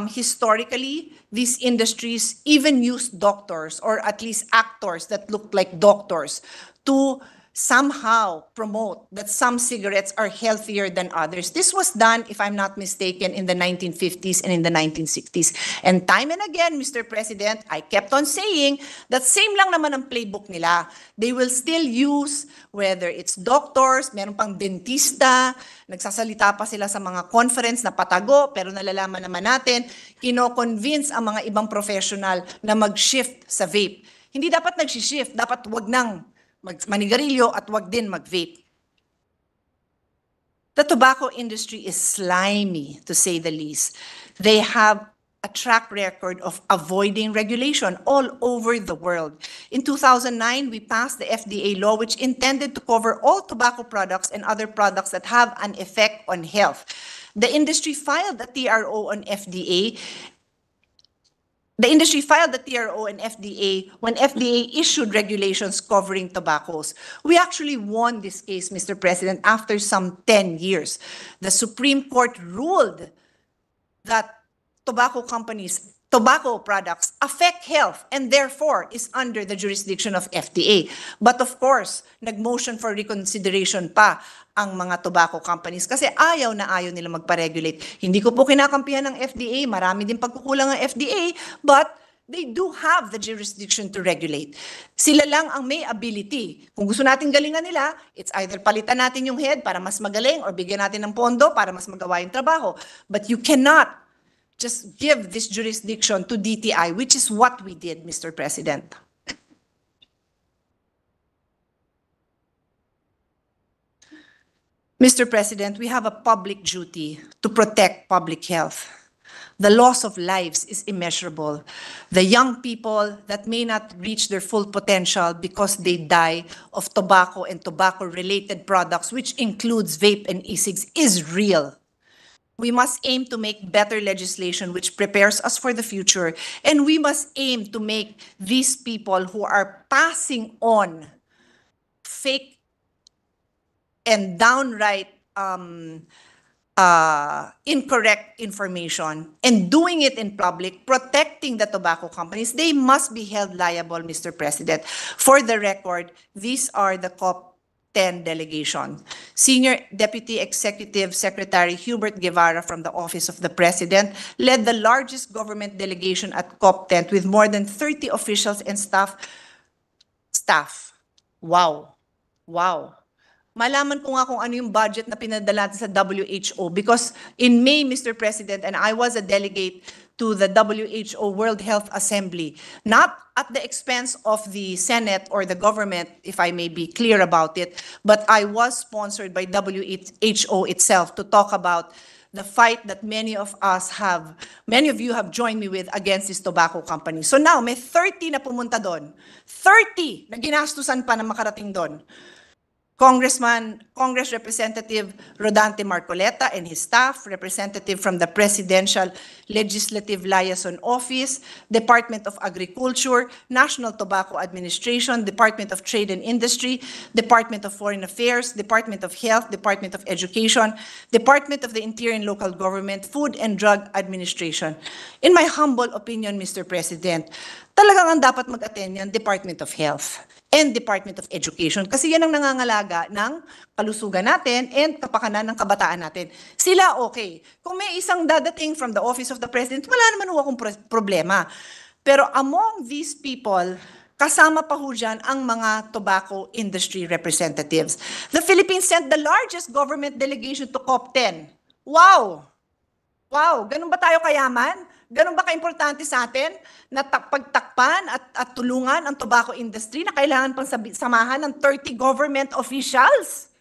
Historically, these industries even used doctors, or at least actors that looked like doctors, to somehow promote that some cigarettes are healthier than others. This was done, if I'm not mistaken, in the 1950s and in the 1960s. And time and again, Mr. President, I kept on saying that same lang naman ang playbook nila. They will still use, whether it's doctors, meron pang dentista, nagsasalita pa sila sa mga conference na patago, pero nalalaman naman natin, kino-convince ang mga ibang professional na mag-shift sa vape. Hindi dapat nag-shift, dapat wag nang manigarilyo at wag din mag-vape. The tobacco industry is slimy, to say the least. They have a track record of avoiding regulation all over the world. In 2009, we passed the FDA law, which intended to cover all tobacco products and other products that have an effect on health. The industry filed a TRO on FDA. The industry filed the TRO and FDA when FDA issued regulations covering tobaccos. We actually won this case, Mr. President, after some 10 years. The Supreme Court ruled that tobacco products affect health and therefore is under the jurisdiction of FDA. But of course, nag-motion for reconsideration pa ang mga tobacco companies kasi ayaw na ayaw nila magpa-regulate. Hindi ko po kinakampihan ng FDA, marami din pagkukulang ng FDA, but they do have the jurisdiction to regulate. Sila lang ang may ability. Kung gusto natin galingan nila, it's either palitan natin yung head para mas magaling or bigyan natin ng pondo para mas magawa yung trabaho. But you cannot just give this jurisdiction to DTI, which is what we did, Mr. President. Mr. President, we have a public duty to protect public health. The loss of lives is immeasurable. The young people that may not reach their full potential because they die of tobacco and tobacco-related products, which includes vape and e-cigs, is real. We must aim to make better legislation which prepares us for the future, and we must aim to make these people who are passing on fake and downright incorrect information and doing it in public, protecting the tobacco companies, they must be held liable, Mr. President. For the record, these are the COP10 delegation. Senior Deputy Executive Secretary Hubert Guevara from the Office of the President led the largest government delegation at COP10 with more than 30 officials and staff. Wow. Wow. Malaman ko nga kung ano yung budget na pinadala natin sa WHO because in May, Mr. President, and I was a delegate to the WHO World Health Assembly, not at the expense of the Senate or the government, if I may be clear about it, but I was sponsored by WHO itself to talk about the fight that many of you have joined me with against this tobacco company. So now, may 30 na pumunta doon. 30 na ginastusan pa na makarating doon. Congress Representative Rodante Marcoleta and his staff, representative from the Presidential Legislative Liaison Office, Department of Agriculture, National Tobacco Administration, Department of Trade and Industry, Department of Foreign Affairs, Department of Health, Department of Education, Department of the Interior and Local Government, Food and Drug Administration. In my humble opinion, Mr. President, talagang ang dapat mag-attend yan, Department of Health and Department of Education. Kasi yan ang nangangalaga ng kalusugan natin and kapakanan ng kabataan natin. Sila okay. Kung may isang dadating from the Office of the President, wala naman ho akong problema. Pero among these people, kasama pa ho dyan ang mga tobacco industry representatives. The Philippines sent the largest government delegation to COP10. Wow! Wow! Ganun ba tayo kayaman? Ganun ba kaimportante sa atin na pagtakpan at tulungan ang tobacco industry na kailangan pang samahan ng 30 government officials?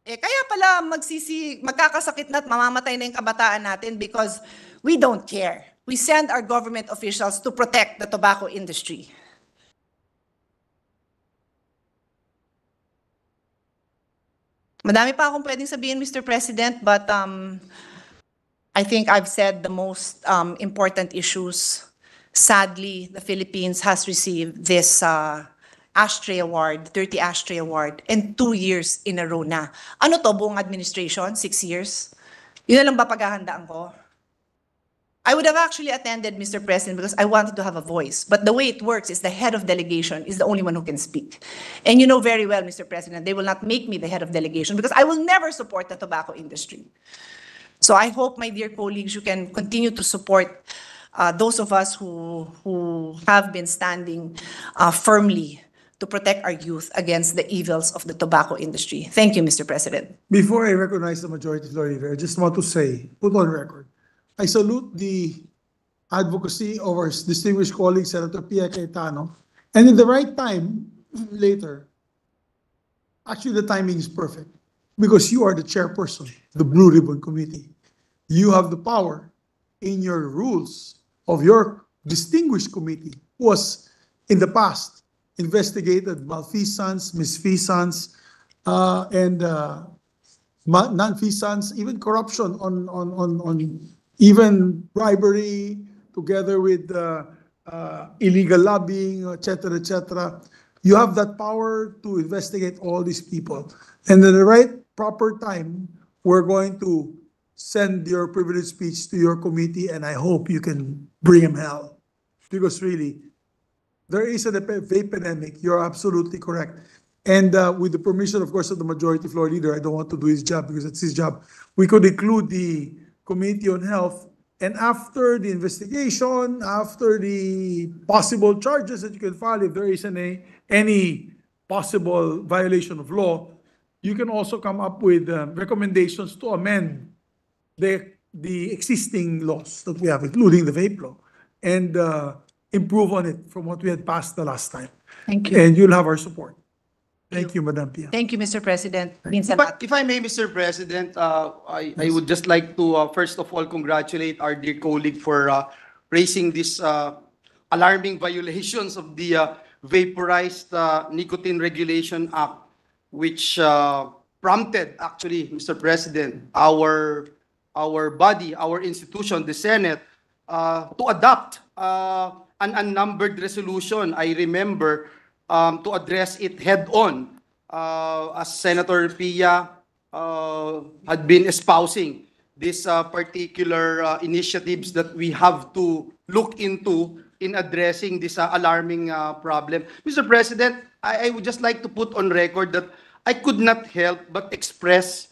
Kaya pala magkakasakit na at mamamatay na yung kabataan natin because we don't care. We send our government officials to protect the tobacco industry. Madami pa akong pwedeng sabihin, Mr. President, but I think I've said the most important issues. Sadly, the Philippines has received this Ashtray Award, 30 Ashtray Award, and 2 years in a row na. Ano to, buong administration? 6 years? Yun na lang ba paghahandaan ko? I would have actually attended, Mr. President, because I wanted to have a voice. But the way it works is the head of delegation is the only one who can speak. And you know very well, Mr. President, they will not make me the head of delegation because I will never support the tobacco industry. So I hope, my dear colleagues, you can continue to support those of us who have been standing firmly to protect our youth against the evils of the tobacco industry. Thank you, Mr. President. Before I recognize the majority floor leader, I just want to say, put on record, I salute the advocacy of our distinguished colleague, Senator Pia Cayetano, and in the right time, later, actually the timing is perfect, because you are the chairperson of the Blue Ribbon Committee. You have the power in your rules of your distinguished committee, who was in the past investigated malfeasance, misfeasance, and non-feasance, even corruption on even bribery, together with illegal lobbying, etc., etc. You have that power to investigate all these people. And at the right proper time, we're going to send your privilege speech to your committee, and I hope you can bring him hell. Because really, there is a vape epidemic. You're absolutely correct. And with the permission, of course, of the majority floor leader, I don't want to do his job because it's his job. We could include the Committee on Health, and after the investigation, after the possible charges that you can file, if there is any possible violation of law, you can also come up with recommendations to amend the existing laws that we have, including the vape law, and improve on it from what we had passed the last time. Thank you. And you'll have our support. Thank you, Madam Pia. Thank you, Mr. President. If I may, Mr. President, I would just like to, first of all, congratulate our dear colleague for raising this alarming violations of the Vaporized Nicotine Regulation Act, which prompted, actually, Mr. President, our body, our institution, the Senate, to adopt an unnumbered resolution. I remember to address it head-on. As Senator Pia had been espousing these particular initiatives that we have to look into in addressing this alarming problem. Mr. President, I would just like to put on record that I could not help but express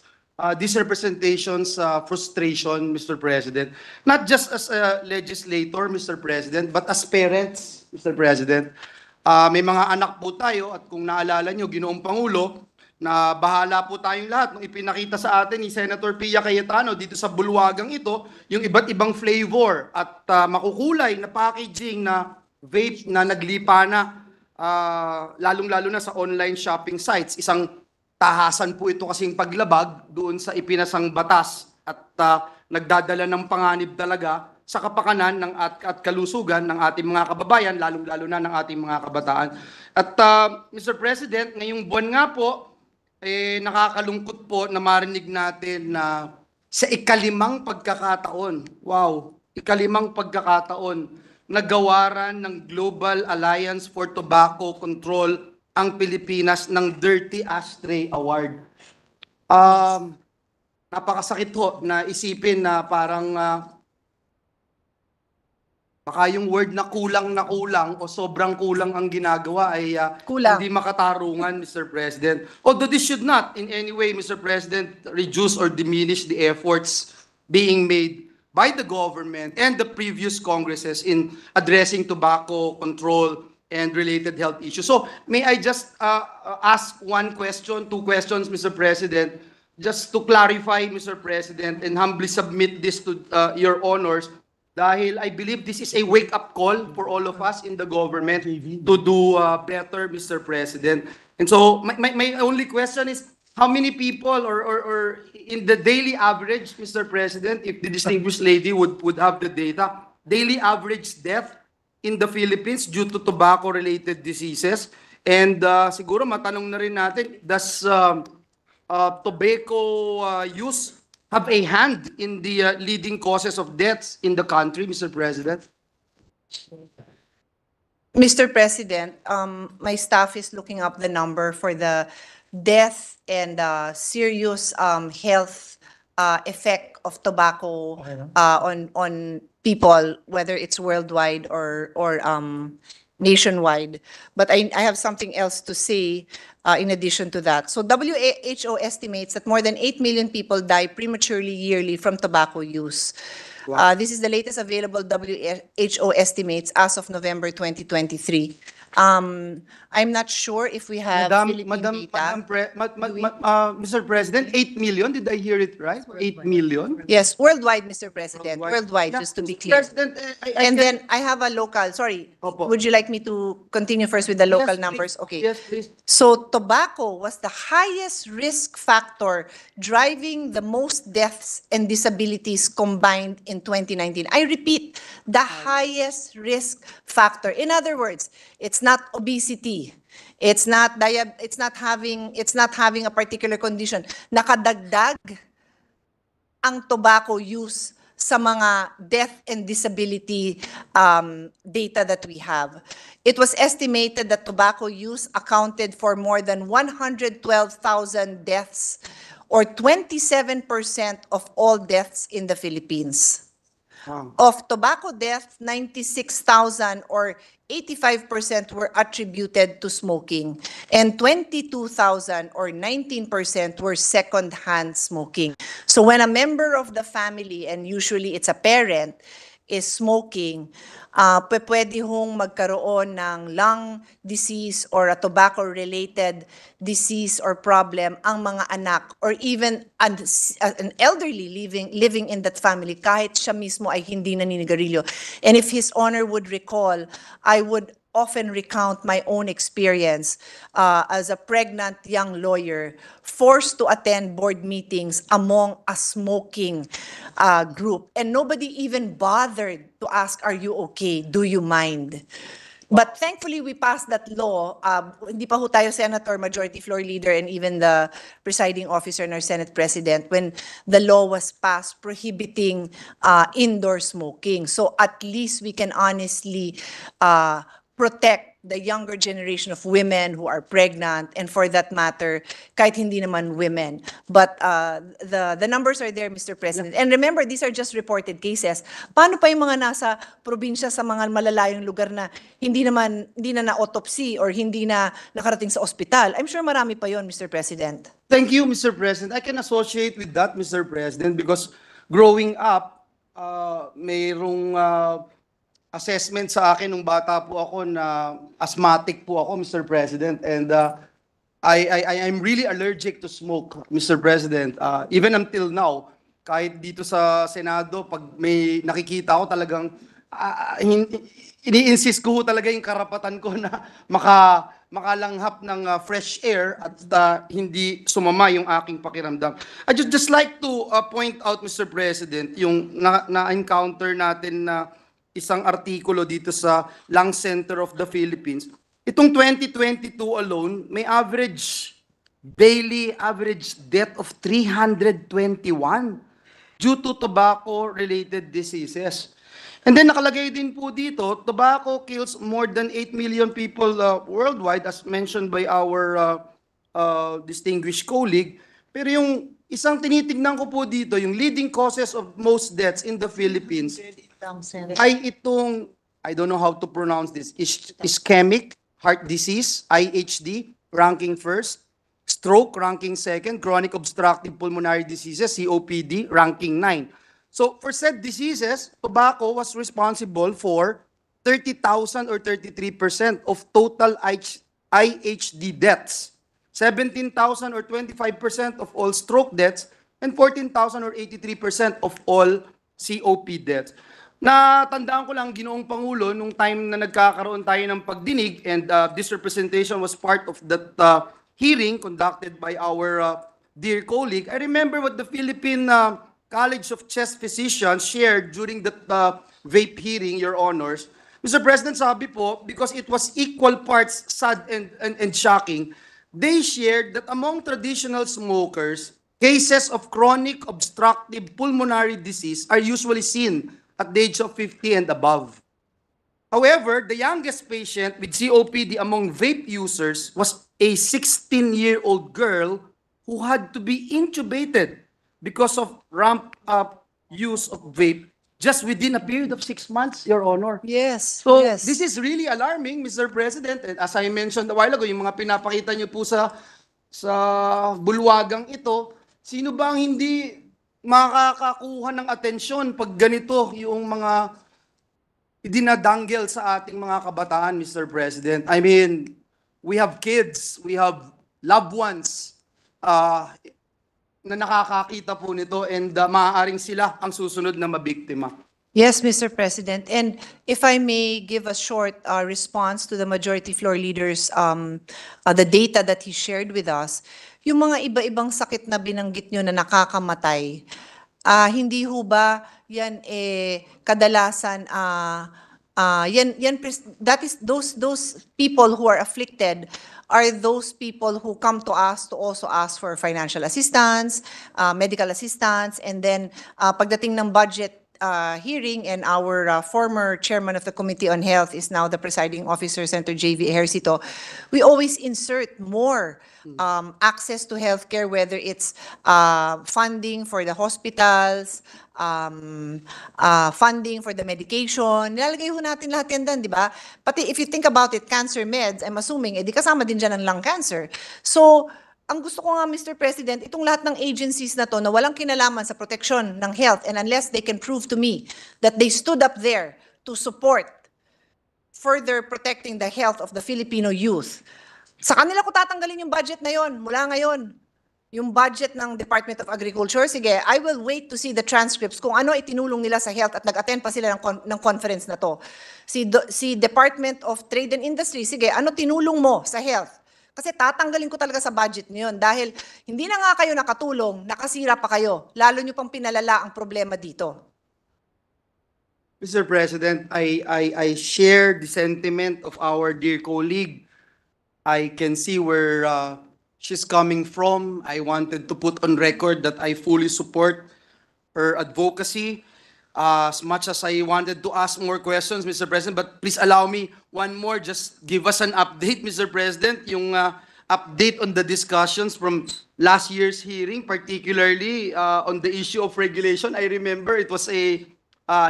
this representation's frustration, Mr. President, not just as a legislator, Mr. President, but as parents, Mr. President. May mga anak po tayo at kung naalala nyo, Ginoong Pangulo, na bahala po tayong lahat nung ipinakita sa atin ni Senator Pia Cayetano dito sa bulwagang ito, yung iba't ibang flavor at makukulay na packaging na vape na naglipa na, lalong-lalo na sa online shopping sites. Isang tahasan po ito kasing paglabag doon sa ipinasang batas at nagdadala ng panganib talaga sa kapakanan ng at kalusugan ng ating mga kababayan, lalong-lalo na ng ating mga kabataan. At Mr. President, ngayong buwan nga po, nakakalungkot po na marinig natin na sa ikalimang pagkakataon, ikalimang pagkakataon, nagawaran ng Global Alliance for Tobacco Control ang Pilipinas ng Dirty Ashtray Award. Napakasakit ho na isipin na parang baka yung word na kulang o sobrang kulang ang ginagawa ay Kulang. hindi makatarungan, Mr. President. Although this should not in any way, Mr. President, reduce or diminish the efforts being made by the government and the previous Congresses in addressing tobacco control and related health issues. So may I just ask one question, two questions, Mr. President, just to clarify, Mr. President, and humbly submit this to your honors. Dahil I believe this is a wake-up call for all of us in the government to do better, Mr. President. And so my only question is, how many people or in the daily average, Mr. President, if the distinguished lady would have the data, daily average death in the Philippines due to tobacco-related diseases? And siguro matanong na rin natin, does tobacco use have a hand in the leading causes of deaths in the country, Mr. President? Mr. President, my staff is looking up the number for the death and serious health effect of tobacco on people, whether it's worldwide or nationwide. But I have something else to say in addition to that. So WHO estimates that more than 8 million people die prematurely yearly from tobacco use. This is the latest available WHO estimates as of November 2023. I'm not sure if we have Philippine data. Mr. President, 8 million, did I hear it right? 8 million? Yes, worldwide, Mr. President, worldwide, Yeah, just to be Mr. clear. President, And then I have a local, sorry, Opo. would you like me to continue first with the local Yes, numbers? please. Okay. Yes, please. So tobacco was the highest risk factor driving the most deaths and disabilities combined in 2019. I repeat, the highest risk factor. In other words, it's not obesity. It's not having a particular condition. Nakadagdag ang tobacco use sa mga death and disability data that we have. It was estimated that tobacco use accounted for more than 112,000 deaths, or 27% of all deaths in the Philippines. Of tobacco deaths, 96,000 or 85% were attributed to smoking, and 22,000 or 19% were second-hand smoking. So when a member of the family, and usually it's a parent, is smoking, pwede hong magkaroon ng lung disease or a tobacco-related disease or problem ang mga anak, or even an elderly living in that family kahit siya mismo ay hindi naninigarilyo. And if His Honor would recall, I would often recount my own experience as a pregnant young lawyer forced to attend board meetings among a smoking group, and nobody even bothered to ask, "Are you okay? Do you mind?" But thankfully, we passed that law. Hindi pa ho tayo Senator, Majority Floor Leader, and even the presiding officer and our Senate President when the law was passed prohibiting indoor smoking. So at least we can honestly protect the younger generation of women who are pregnant, and for that matter, kahit hindi naman women. But the numbers are there, Mr. President. And remember, these are just reported cases. Paano pa yung mga nasa probinsya sa mga malalayong lugar na hindi na na-autopsy or hindi na nakarating sa ospital? I'm sure marami pa yon, Mr. President. Thank you, Mr. President. I can associate with that, Mr. President, because growing up, mayroong assessment sa akin nung bata po ako na asthmatic po ako, Mr. President, and I'm really allergic to smoke, Mr. President. Even until now, kahit dito sa Senado, pag may nakikita ko talagang ini-insist ko talaga yung karapatan ko na makalanghap ng fresh air at hindi sumama yung aking pakiramdam. I just like to point out, Mr. President, yung na-encounter natin na isang artikulo dito sa Lung Center of the Philippines. Itong 2022 alone, may daily average death of 321 due to tobacco-related diseases. And then nakalagay din po dito, tobacco kills more than 8 million people worldwide, as mentioned by our distinguished colleague. Pero yung isang tinitignan ko po dito, yung leading causes of most deaths in the Philippines, ay itong, I don't know how to pronounce this, ischemic heart disease, IHD, ranking first, stroke, ranking second, chronic obstructive pulmonary diseases, COPD, ranking 9. So for said diseases, tobacco was responsible for 30,000 or 33% of total IHD deaths, 17,000 or 25% of all stroke deaths, and 14,000 or 83% of all COP deaths. Natandaan ko lang, Ginoong Pangulo, nung time na nagkakaroon tayo ng pagdinig, and this representation was part of that hearing conducted by our dear colleague. I remember what the Philippine College of Chest Physicians shared during the vape hearing, Your Honors. Mr. President, sabi po, because it was equal parts sad and shocking, they shared that among traditional smokers, cases of chronic obstructive pulmonary disease are usually seen at the age of 50 and above. However, the youngest patient with COPD among vape users was a 16-year-old girl who had to be intubated because of ramp-up use of vape just within a period of 6 months, Your Honor. Yes, So yes. this is really alarming, Mr. President. And as I mentioned a while ago, yung mga pinapakita niyo po sa bulwagang ito, sino ba ang hindi makakakuha ng atensyon pag ganito yung mga idinadanggel sa ating mga kabataan, Mr. President? I mean, we have kids, we have loved ones na nakakakita po nito, and maaaring sila ang susunod na mabiktima. Yes, Mr. President. And if I may give a short response to the majority floor leader's the data that he shared with us, yung mga iba-ibang sakit na binanggit nyo na nakakamatay, hindi ho ba yan kadalasan that is those people who are afflicted are those people who come to us to also ask for financial assistance, medical assistance, and then pagdating ng budget hearing, and our former chairman of the Committee on Health is now the presiding officer, Senator J.V. Ejercito, we always insert more access to healthcare, whether it's funding for the hospitals, funding for the medication. Nilalagay ho natin lahat yan doon, di ba? Pati if you think about it, cancer meds, I'm assuming, di kasama din dyan ang lung cancer. So, ang gusto ko nga, Mr. President, itong lahat ng agencies na to na walang kinalaman sa proteksyon ng health, and unless they can prove to me that they stood up there to support further protecting the health of the Filipino youth, sa kanila ko tatanggalin yung budget na yon mula ngayon. Yung budget ng Department of Agriculture, sige, I will wait to see the transcripts kung ano itinulong nila sa health, at nag-attend pa sila ng conference na to. Si Department of Trade and Industry, sige, ano tinulong mo sa health? Kasi tatanggalin ko talaga sa budget niyo yun dahil hindi na nga kayo nakatulong, nakasira pa kayo. Lalo nyo pang pinalala ang problema dito. Mr. President, I share the sentiment of our dear colleague. I can see where she's coming from. I wanted to put on record that I fully support her advocacy. As much as I wanted to ask more questions, Mr. President, but please allow me one more. Just give us an update, Mr. President, yung update on the discussions from last year's hearing, particularly on the issue of regulation. I remember it was a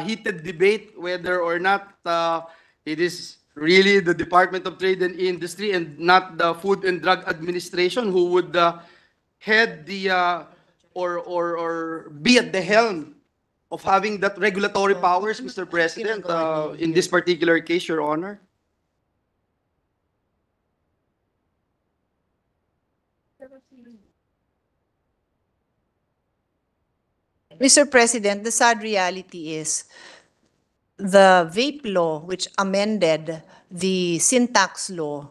heated debate whether or not it is really the Department of Trade and Industry and not the Food and Drug Administration who would head the or be at the helm of having that regulatory powers, Mr. President, in this particular case, Your Honor? Mr. President, the sad reality is the vape law, which amended the syntax law,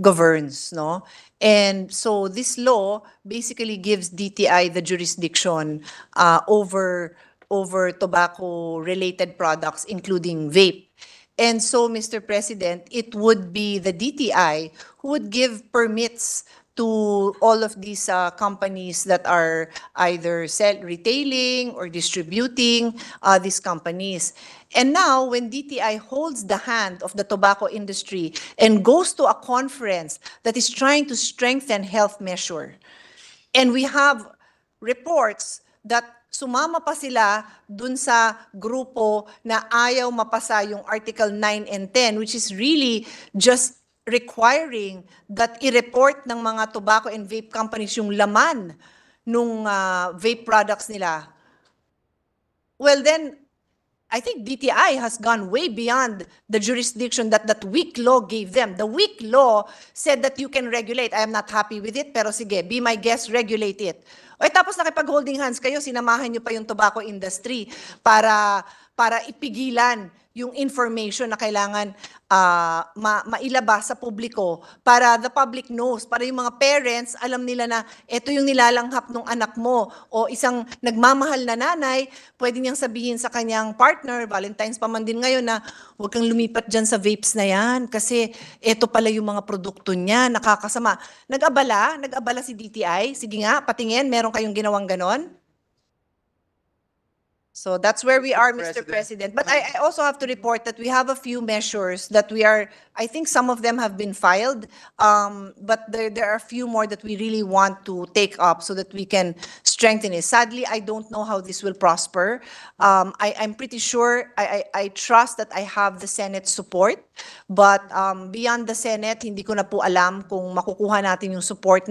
governs, no? And so this law basically gives DTI the jurisdiction over tobacco-related products, including vape. And so, Mr. President, it would be the DTI who would give permits to all of these companies that are either retailing or distributing these companies. And now, when DTI holds the hand of the tobacco industry and goes to a conference that is trying to strengthen health measure, and we have reports that sumama pa sila dun sa grupo na ayaw mapasa yung Article 9 and 10, which is really just requiring that i-report ng mga tobacco and vape companies yung laman nung vape products nila. Well then, I think DTI has gone way beyond the jurisdiction that that weak law gave them. The weak law said that you can regulate. I am not happy with it, pero sige, be my guest, regulate it. O tapos nakipag-holding hands kayo, sinamahan nyo pa yung tobacco industry para ipigilan yung information na kailangan mailabas sa publiko para the public knows, para yung mga parents, alam nila na ito yung nilalanghap ng anak mo o isang nagmamahal na nanay, pwede niyang sabihin sa kanyang partner, Valentine's pa man din ngayon na huwag kang lumipat dyan sa vapes na yan kasi ito pala yung mga produkto niya, nakakasama. Nag-abala si DTI. Sige nga, patingin, meron kayong ginawang ganon? So that's where we are, Mr. President. But I also have to report that we have a few measures that we are, I think some of them have been filed, but there are a few more that we really want to take up so that we can strengthen it. Sadly, I don't know how this will prosper. I'm pretty sure, I trust that I have the Senate support, but beyond the Senate, hindi ko na po alam kung makukuha natin yung support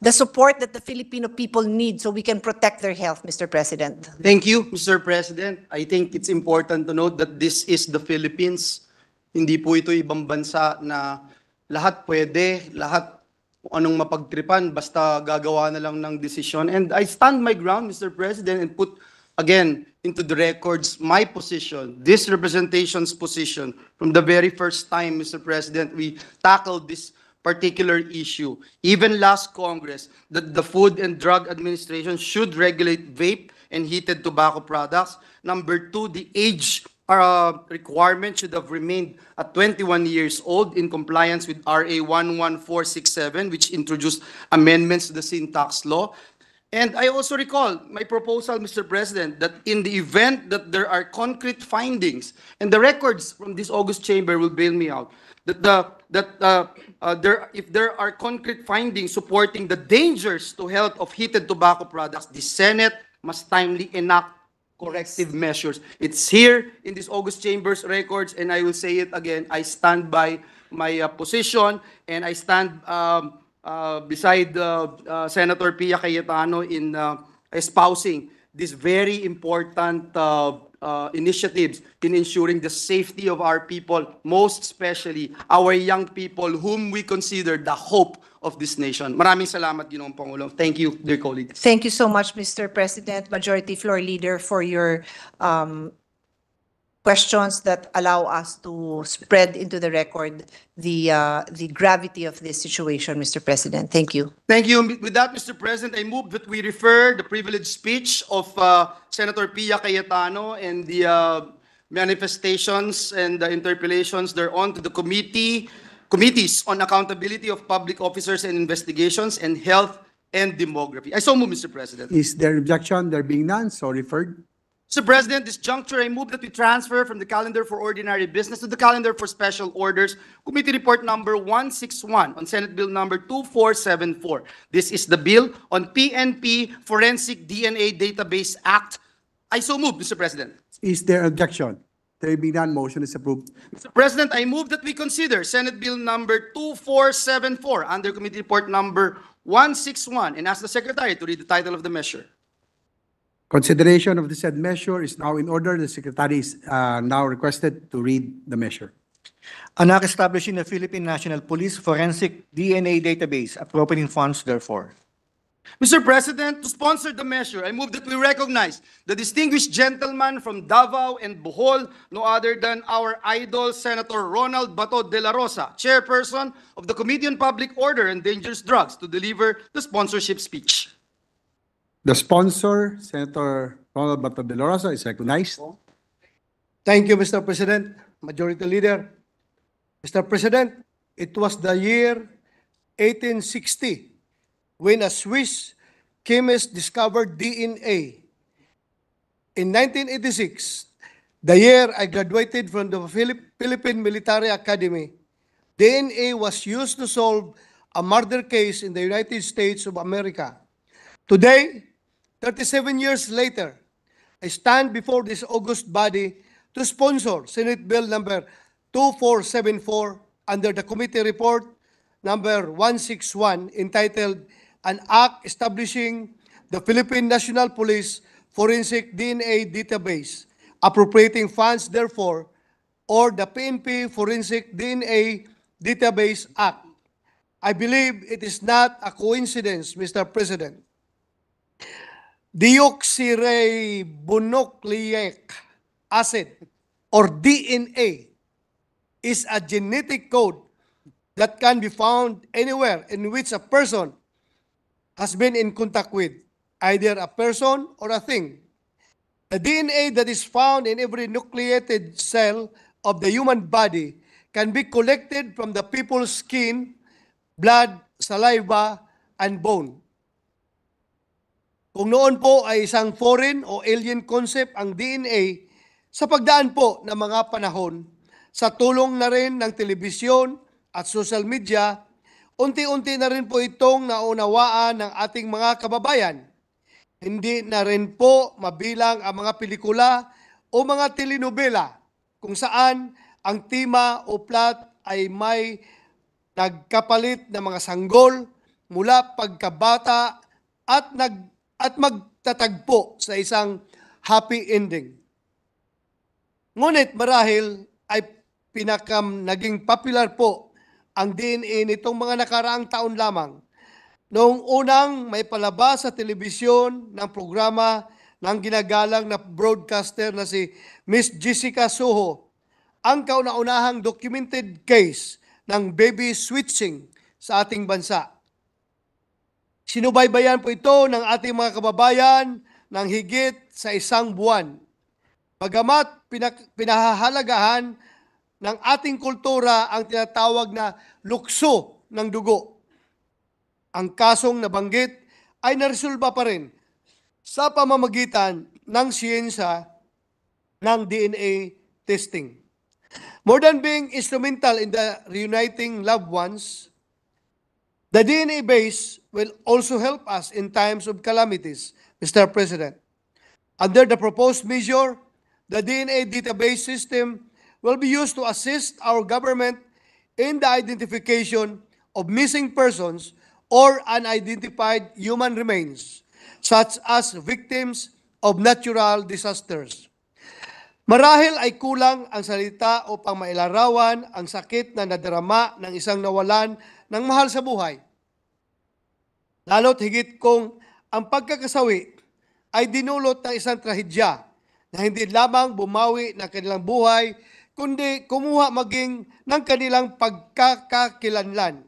the support that the Filipino people need so we can protect their health, Mr. President. Thank you, Mr. President. I think it's important to note that this is the Philippines. Hindi po ito ibang bansa na lahat pwede, lahat kung anong mapagtripan, basta gagawa na lang ng desisyon. And I stand my ground, Mr. President, and put again into the records my position, this representation's position from the very first time, Mr. President, we tackled this particular issue. Even last Congress, that the Food and Drug Administration should regulate vape and heated tobacco products. Number two, the age requirement should have remained at 21 years old in compliance with RA 11467, which introduced amendments to the sin tax law. And I also recall my proposal, Mr. President, that in the event that there are concrete findings, and the records from this August chamber will bail me out, if there are concrete findings supporting the dangers to health of heated tobacco products, the Senate must timely enact corrective measures. It's here in this August Chamber's records, and I will say it again, I stand by my position, and I stand beside Senator Pia Cayetano in espousing these very important initiatives in ensuring the safety of our people, most especially our young people whom we consider the hope of this nation. Maraming salamat, Ginoong Pangulo. Thank you, dear colleagues. Thank you so much, Mr. President, Majority Floor Leader, for your questions that allow us to spread into the record the gravity of this situation, Mr. President. Thank you. Thank you. With that, Mr. President, I move that we refer the privileged speech of Senator Pia Cayetano and the manifestations and the interpellations thereon to the committees on accountability of public officers and investigations and health and demography. I so move, Mr. President. Is there objection? There being none, so referred. Mr. President, this juncture, I move that we transfer from the calendar for ordinary business to the calendar for special orders, Committee Report Number 161 on Senate Bill Number 2474. This is the bill on PNP Forensic DNA Database Act. I so move, Mr. President. Is there objection? There being none, motion is approved. Mr. President, I move that we consider Senate Bill Number 2474 under Committee Report Number 161 and ask the Secretary to read the title of the measure. Consideration of the said measure is now in order. The Secretary is now requested to read the measure. An act establishing the Philippine National Police Forensic DNA Database, appropriating funds therefore. Mr. President, to sponsor the measure, I move that we recognize the distinguished gentleman from Davao and Bohol, no other than our idol, Senator Ronald Bato de la Rosa, chairperson of the Committee on Public Order and Dangerous Drugs, to deliver the sponsorship speech. The sponsor, Senator Ronald Bato de la Rosa, is recognized. Thank you, Mr. President, Majority Leader. Mr. President, it was the year 1860 when a Swiss chemist discovered DNA. In 1986, the year I graduated from the Philippine Military Academy, DNA was used to solve a murder case in the United States of America. Today, 37 years later, I stand before this august body to sponsor Senate Bill number 2474 under the committee report number 161 entitled An Act Establishing the Philippine National Police Forensic DNA Database, appropriating funds therefore, or the PNP Forensic DNA Database Act. I believe it is not a coincidence, Mr. President. Deoxyribonucleic acid, or DNA, is a genetic code that can be found anywhere in which a person has been in contact with, either a person or a thing. The DNA that is found in every nucleated cell of the human body can be collected from the people's skin, blood, saliva, and bone. Kung noon po ay isang foreign o alien concept ang DNA, sa pagdaan po ng mga panahon, sa tulong na rin ng telebisyon at social media, unti-unti na rin po itong naunawaan ng ating mga kababayan. Hindi na rin po mabilang ang mga pelikula o mga telenovela kung saan ang tema o plot ay may nagkapalit na mga sanggol mula pagkabata at magtatagpo sa isang happy ending. Ngunit marahil ay naging popular po ang DNA nitong mga nakaraang taon lamang. Noong unang may palabas sa telebisyon ng programa ng ginagalang na broadcaster na si Miss Jessica Soho, ang kauna-unahang documented case ng baby switching sa ating bansa. Sinubaybayan po ito ng ating mga kababayan ng higit sa 1 buwan. Bagamat pinahahalagahan ng ating kultura ang tinatawag na lukso ng dugo, ang kasong nabanggit ay naresolba pa rin sa pamamagitan ng siyensya ng DNA testing. More than being instrumental in the reuniting loved ones, the DNA base will also help us in times of calamities, Mr. President. Under the proposed measure, the DNA database system will be used to assist our government in the identification of missing persons or unidentified human remains, such as victims of natural disasters. Marahil ay kulang ang salita upang mailarawan ang sakit na nadarama ng isang nawalan ng mahal sa buhay. Lalo't higit kung ang pagkakasawi ay dinulot ng isang trahedya na hindi lamang bumawi ng kanilang buhay, kundi kumuha maging ng kanilang pagkakakilanlan.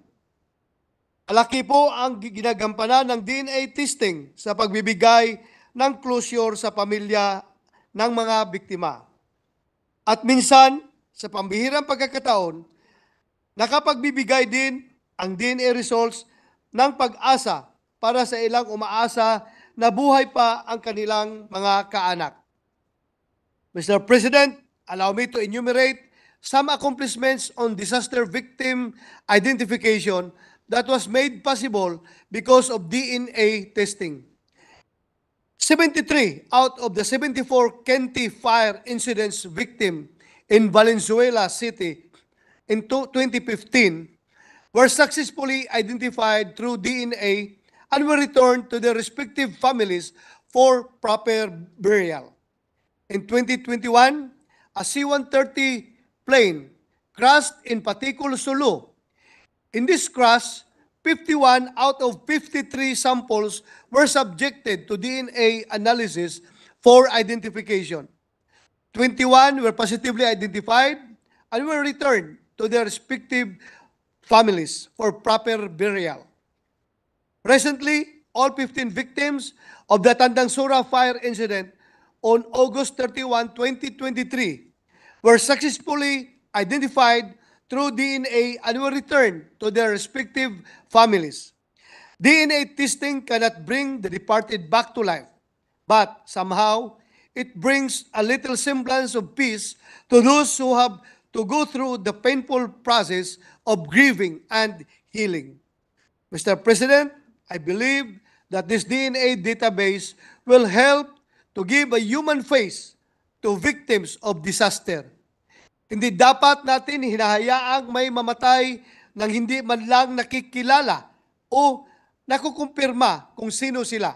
Malaki po ang ginagampanan ng DNA testing sa pagbibigay ng closure sa pamilya ng mga biktima. At minsan, sa pambihirang pagkakataon, nakapagbibigay din ang DNA results ng pag-asa para sa ilang umaasa na buhay pa ang kanilang mga kaanak. Mr. President, allow me to enumerate some accomplishments on disaster victim identification that was made possible because of DNA testing. 73 out of the 74 Kenti fire incidents victim in Valenzuela City in 2015 were successfully identified through DNA and were returned to their respective families for proper burial. In 2021, a C-130 plane crashed in Patikul, Sulu. In this crash, 51 out of 53 samples were subjected to DNA analysis for identification. 21 were positively identified and were returned to their respective families for proper burial. Recently, all 15 victims of the Tandangsura fire incident on August 31, 2023 were successfully identified through DNA and were returned to their respective families. DNA testing cannot bring the departed back to life, but somehow it brings a little semblance of peace to those who have to go through the painful process of grieving and healing. Mr. President, I believe that this DNA database will help to give a human face to victims of disaster. Hindi dapat natin hinahayaang may mamatay nang hindi man lang nakikilala o nakukumpirma kung sino sila.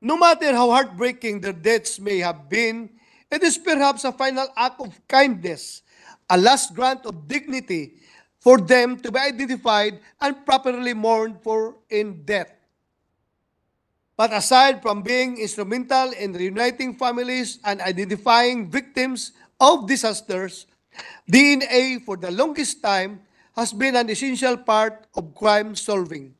No matter how heartbreaking their deaths may have been, it is perhaps a final act of kindness, a last grant of dignity for them to be identified and properly mourned for in death. But aside from being instrumental in reuniting families and identifying victims of disasters, DNA for the longest time has been an essential part of crime solving.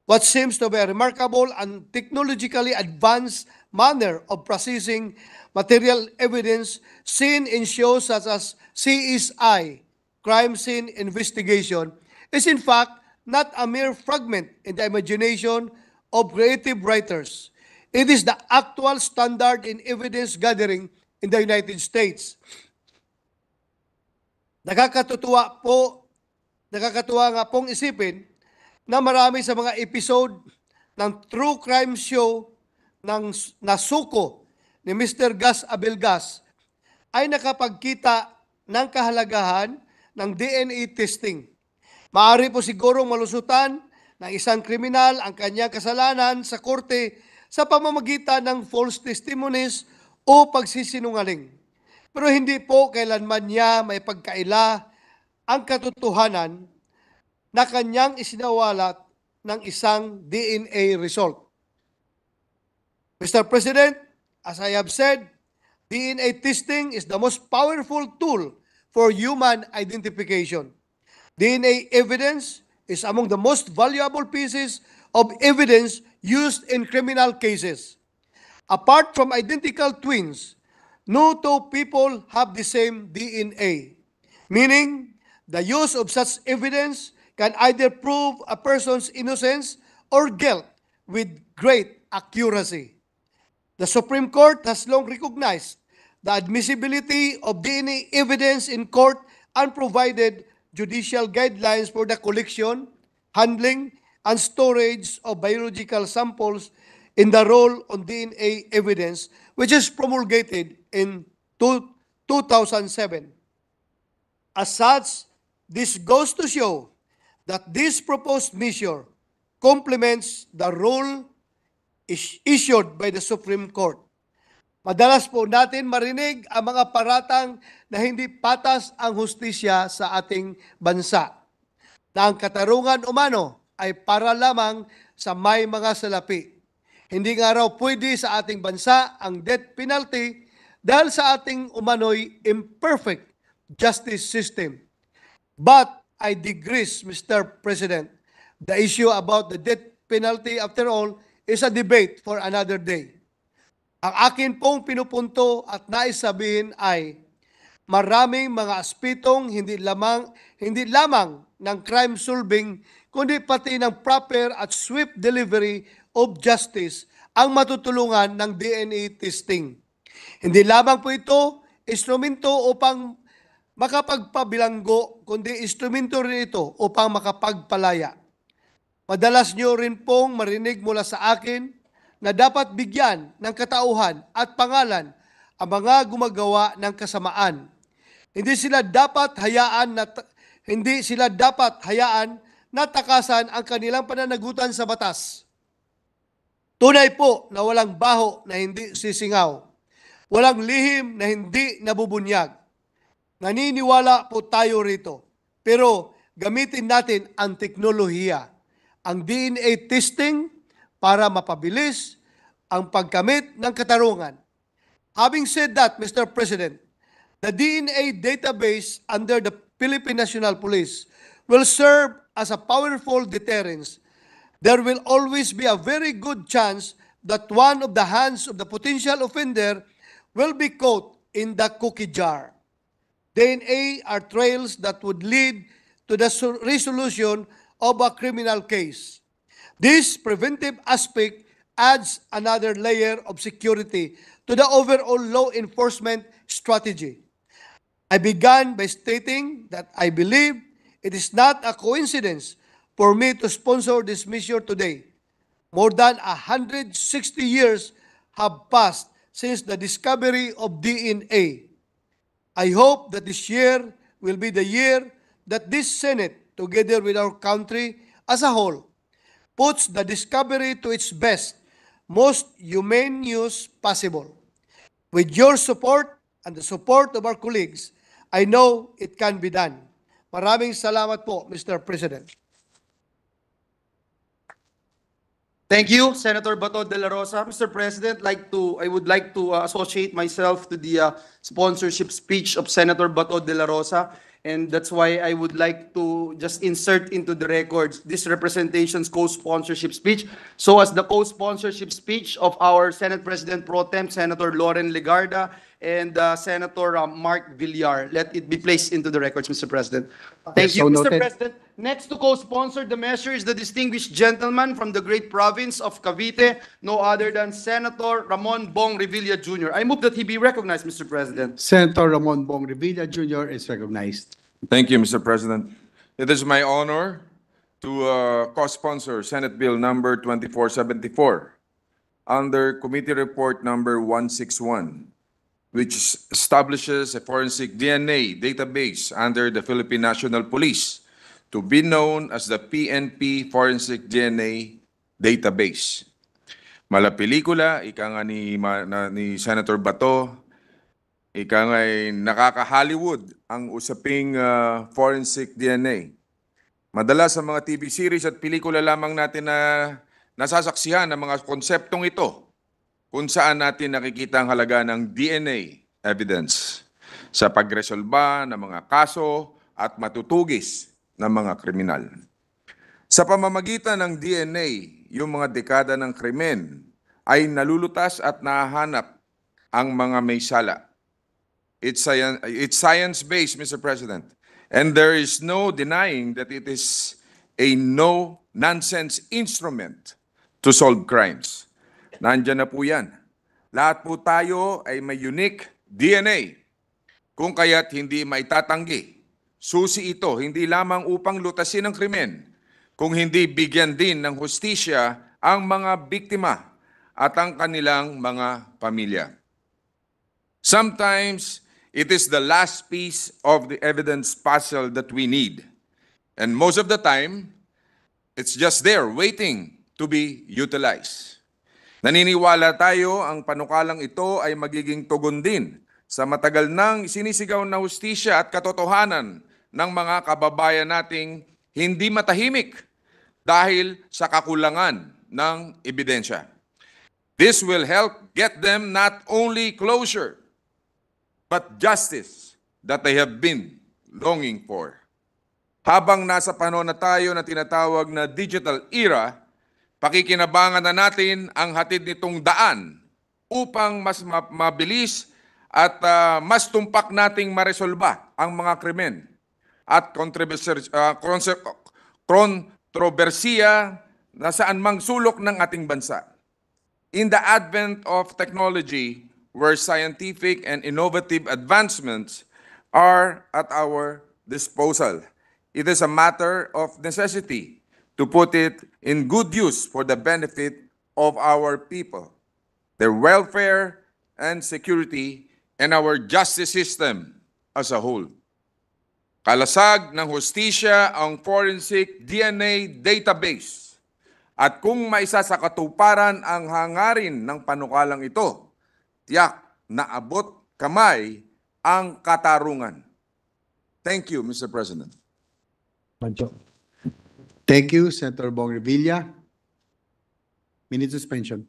What seems to be a remarkable and technologically advanced manner of processing material evidence seen in shows such as CSI, Crime Scene Investigation, is in fact not a mere fragment in the imagination of creative writers. It is the actual standard in evidence gathering in the United States. Nakakatuwa nga pong isipin na marami sa mga episode ng true crime show ng Nasuko ni Mr. Gas Abelgas ay nakapagkita ng kahalagahan ng DNA testing. Maaari po sigurong malusutan ng isang kriminal ang kanyang kasalanan sa korte sa pamamagitan ng false testimonies o pagsisinungaling. Pero hindi po kailanman niya may pagkaila ang katotohanan na kanyang isinawalat ng isang DNA result. Mr. President, as I have said, DNA testing is the most powerful tool for human identification. DNA evidence is among the most valuable pieces of evidence used in criminal cases. Apart from identical twins, no two people have the same DNA, meaning the use of such evidence can either prove a person's innocence or guilt with great accuracy. The Supreme Court has long recognized the admissibility of DNA evidence in court and provided judicial guidelines for the collection, handling, and storage of biological samples in the Rule on DNA Evidence, which is promulgated in 2007. As such, this goes to show that this proposed measure complements the rule issued by the Supreme Court. Madalas po natin marinig ang mga paratang na hindi patas ang hustisya sa ating bansa, na ang katarungan umano ay para lamang sa may mga salapi. Hindi nga raw pwede sa ating bansa ang death penalty dahil sa ating umano'y imperfect justice system. But I digress, Mr. President. The issue about the death penalty, after all, is a debate for another day. Ang akin pong pinupunto at nais sabihin ay maraming mga aspetong hindi lamang ng crime solving kundi pati ng proper at swift delivery of justice ang matutulungan ng DNA testing. Hindi lamang po ito instrumento upang makapagpabilanggo, kundi instrumento rin ito upang makapagpalaya. Madalas nyo rin pong marinig mula sa akin na dapat bigyan ng katauhan at pangalan ang mga gumagawa ng kasamaan. Hindi sila dapat hayaan na takasan ang kanilang pananagutan sa batas. Tunay po na walang baho na hindi sisingaw. Walang lihim na hindi nabubunyag. Naniniwala po tayo rito. Pero gamitin natin ang teknolohiya, ang DNA testing para mapabilis ang pagkamit ng katarungan. Having said that, Mr. President, the DNA database under the Philippine National Police will serve as a powerful deterrence. There will always be a very good chance that one of the hands of the potential offender will be caught in the cookie jar. DNA are trails that would lead to the resolution of a criminal case. This preventive aspect adds another layer of security to the overall law enforcement strategy. I began by stating that I believe it is not a coincidence for me to sponsor this mission today. More than 160 years have passed since the discovery of DNA. I hope that this year will be the year that this Senate, together with our country as a whole, puts the discovery to its best, most humane use possible. With your support and the support of our colleagues, I know it can be done. Maraming salamat po, Mr. President. Thank you, Senator Bato de la Rosa. Mr. President, I would like to associate myself to the sponsorship speech of Senator Bato de la Rosa. And that's why I would like to just insert into the records this representation's co-sponsorship speech. So as the co-sponsorship speech of our Senate President Pro Tem, Senator Loren Legarda, and Senator Mark Villar. Let it be placed into the records, Mr. President. Thank Yes, you, so Mr. noted. President. Next to co-sponsor the measure is the distinguished gentleman from the great province of Cavite, no other than Senator Ramon Bong Revilla Jr. I move that he be recognized, Mr. President. Senator Ramon Bong Revilla Jr. is recognized. Thank you, Mr. President. It is my honor to co-sponsor Senate Bill number 2474 under Committee Report number 161, which establishes a forensic DNA database under the Philippine National Police to be known as the PNP Forensic DNA Database. Malapelikula, ika nga ni Senator Bato, ika nga nakaka-Hollywood ang usaping forensic DNA. Madalas sa mga TV series at pelikula lamang natin na nasasaksihan ang mga konseptong ito kung saan natin nakikita ang halaga ng DNA evidence sa pagresolba ng mga kaso at matutugis ng mga kriminal. Sa pamamagitan ng DNA, yung mga dekada ng krimen ay nalulutas at nahahanap ang mga may sala. It's science-based, Mr. President, and there is no denying that it is a no-nonsense instrument to solve crimes. Nandiyan na po yan. Lahat po tayo ay may unique DNA. Kung kaya't hindi maitatanggi, susi ito hindi lamang upang lutasin ang krimen, kung hindi bigyan din ng hustisya ang mga biktima at ang kanilang mga pamilya. Sometimes, it is the last piece of the evidence puzzle that we need. And most of the time, it's just there waiting to be utilized. Naniniwala tayo ang panukalang ito ay magiging tugon din sa matagal nang sinisigaw na hustisya at katotohanan ng mga kababayan nating hindi matahimik dahil sa kakulangan ng ebidensya. This will help get them not only closure, but justice that they have been longing for. Habang nasa panahon na tayo na tinatawag na digital era, pakikinabangan na natin ang hatid nitong daan upang mas mabilis at mas tumpak nating maresolba ang mga krimen at kontrobersiya na saan mang sulok ng ating bansa. In the advent of technology, where scientific and innovative advancements are at our disposal. It is a matter of necessity to put it in good use for the benefit of our people, their welfare and security, and our justice system as a whole. Kalasag ng hustisya ang forensic DNA database. At kung maisa sa katuparan ang hangarin ng panukalang ito, tiyak na abot kamay ang katarungan. Thank you, Mr. President. Thank you, Senator Bong Revilla. Minute suspension.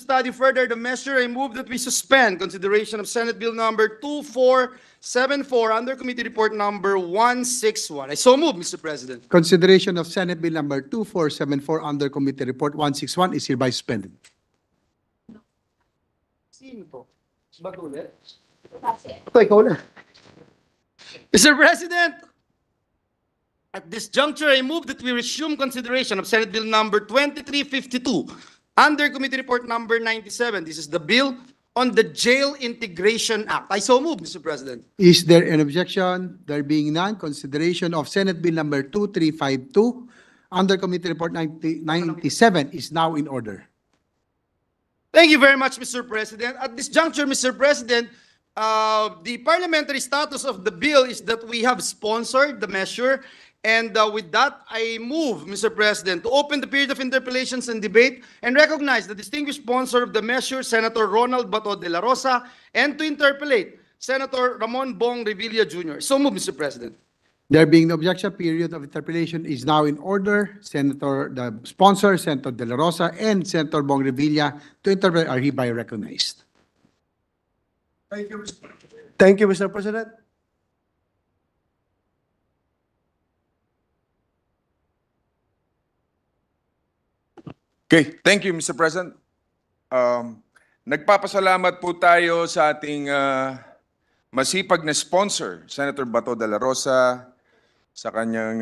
Study further the measure, I move that we suspend consideration of Senate Bill number 2474 under Committee Report number 161. I so move, Mr. President. Consideration of Senate Bill number 2474 under Committee Report 161 is hereby suspended. Mr. President, at this juncture, I move that we resume consideration of Senate Bill number 2352 under Committee Report number 97. This is the bill on the Jail Integration Act. I so move, Mr. President. Is there an objection? There being none, consideration of Senate Bill number 2352 under Committee Report 97 is now in order. Thank you very much, Mr. President. At this juncture, Mr. President, the parliamentary status of the bill is that we have sponsored the measure. And with that, I move, Mr. President, to open the period of interpellations and debate and recognize the distinguished sponsor of the measure, Senator Ronald Bato de la Rosa, and to interpellate Senator Ramon Bong Revilla Jr. So move, Mr. President. There being no objection, period of interpellation is now in order. The sponsor, Senator De La Rosa, and Senator Bong Revilla to interpellate are hereby recognized. Thank you, Mr. President. Okay, thank you, Mr. President. Nagpapasalamat po tayo sa ating masipag na sponsor, Senator Bato de la Rosa, sa kanyang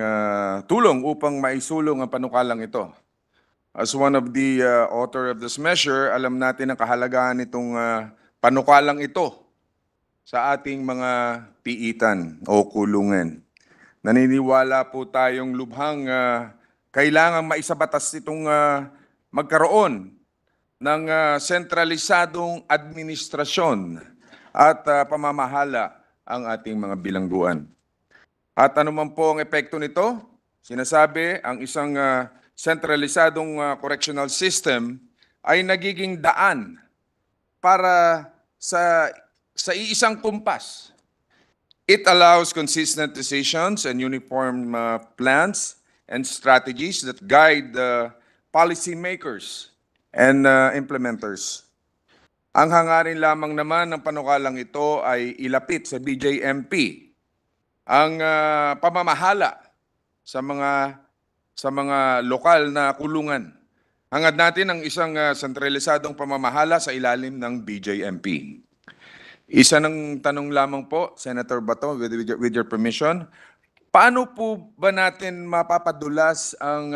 tulong upang maisulong ang panukalang ito. As one of the author of this measure, alam natin ang kahalagahan nitong panukalang ito sa ating mga piitan o kulungan. Naniniwala po tayong lubhang kailangang maisabatas itong magkaroon ng sentralisadong administrasyon at pamamahala ang ating mga bilangguan. At anuman po ang epekto nito, sinasabi ang isang sentralisadong correctional system ay nagiging daan para sa iisang kumpas. It allows consistent decisions and uniform plans and strategies that guide policymakers and implementers. Ang hangarin lamang naman ng panukalang ito ay ilapit sa BJMP ang pamamahala sa mga lokal na kulungan. Hangad natin ang isang sentralisadong pamamahala sa ilalim ng BJMP. Isa ng tanong lamang po, Senator Bato, with your permission, paano po ba natin mapapadulas ang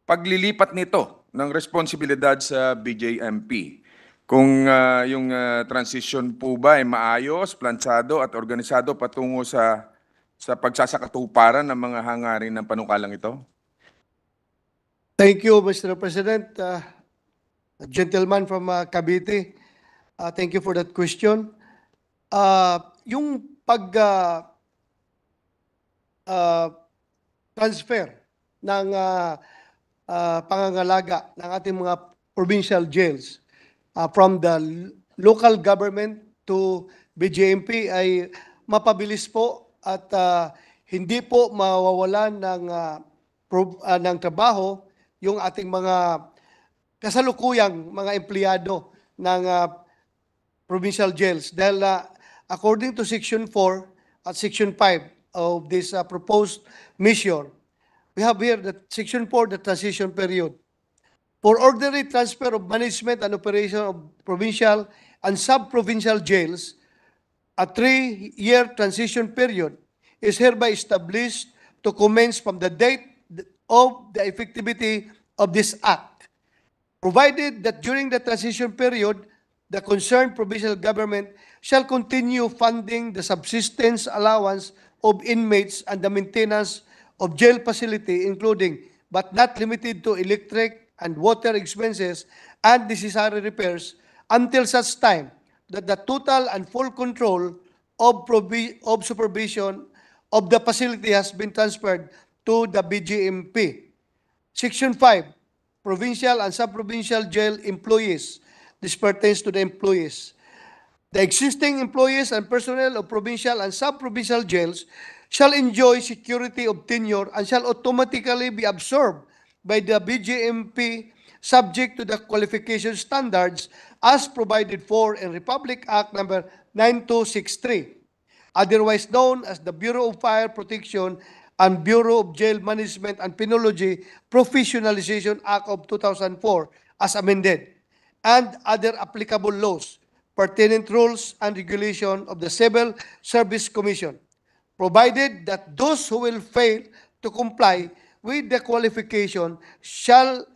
paglilipat nito ng responsibilidad sa BJMP? Kung yung transition po ba ay maayos, plantsado at organisado patungo sa pagsasakatuparan ng mga hangarin ng panukalang ito? Thank you, Mr. President. A gentleman from Cavite, thank you for that question. Yung transfer ng pangangalaga ng ating mga provincial jails from the local government to BJMP ay mapabilis po at hindi po mawawalan ng trabaho yung ating mga kasalukuyang mga empleyado ng provincial jails. Dahil according to Section 4 at Section 5 of this proposed measure. We have here the Section 4, the transition period. For orderly transfer of management and operation of provincial and sub-provincial jails, a 3-year transition period is hereby established to commence from the date of the effectivity of this act, provided that during the transition period, the concerned provincial government shall continue funding the subsistence allowance of inmates and the maintenance of jail facility, including but not limited to electric and water expenses and necessary repairs until such time that the total and full control of supervision of the facility has been transferred to the BGMP. Section 5, provincial and sub-provincial jail employees. This pertains to the employees. The existing employees and personnel of provincial and sub-provincial jails shall enjoy security of tenure and shall automatically be absorbed by the BGMP subject to the qualification standards as provided for in Republic Act number 9263, otherwise known as the Bureau of Fire Protection and Bureau of Jail Management and Penology Professionalization Act of 2004 as amended, and other applicable laws, pertinent rules and regulation of the Civil Service Commission, provided that those who will fail to comply with the qualification standards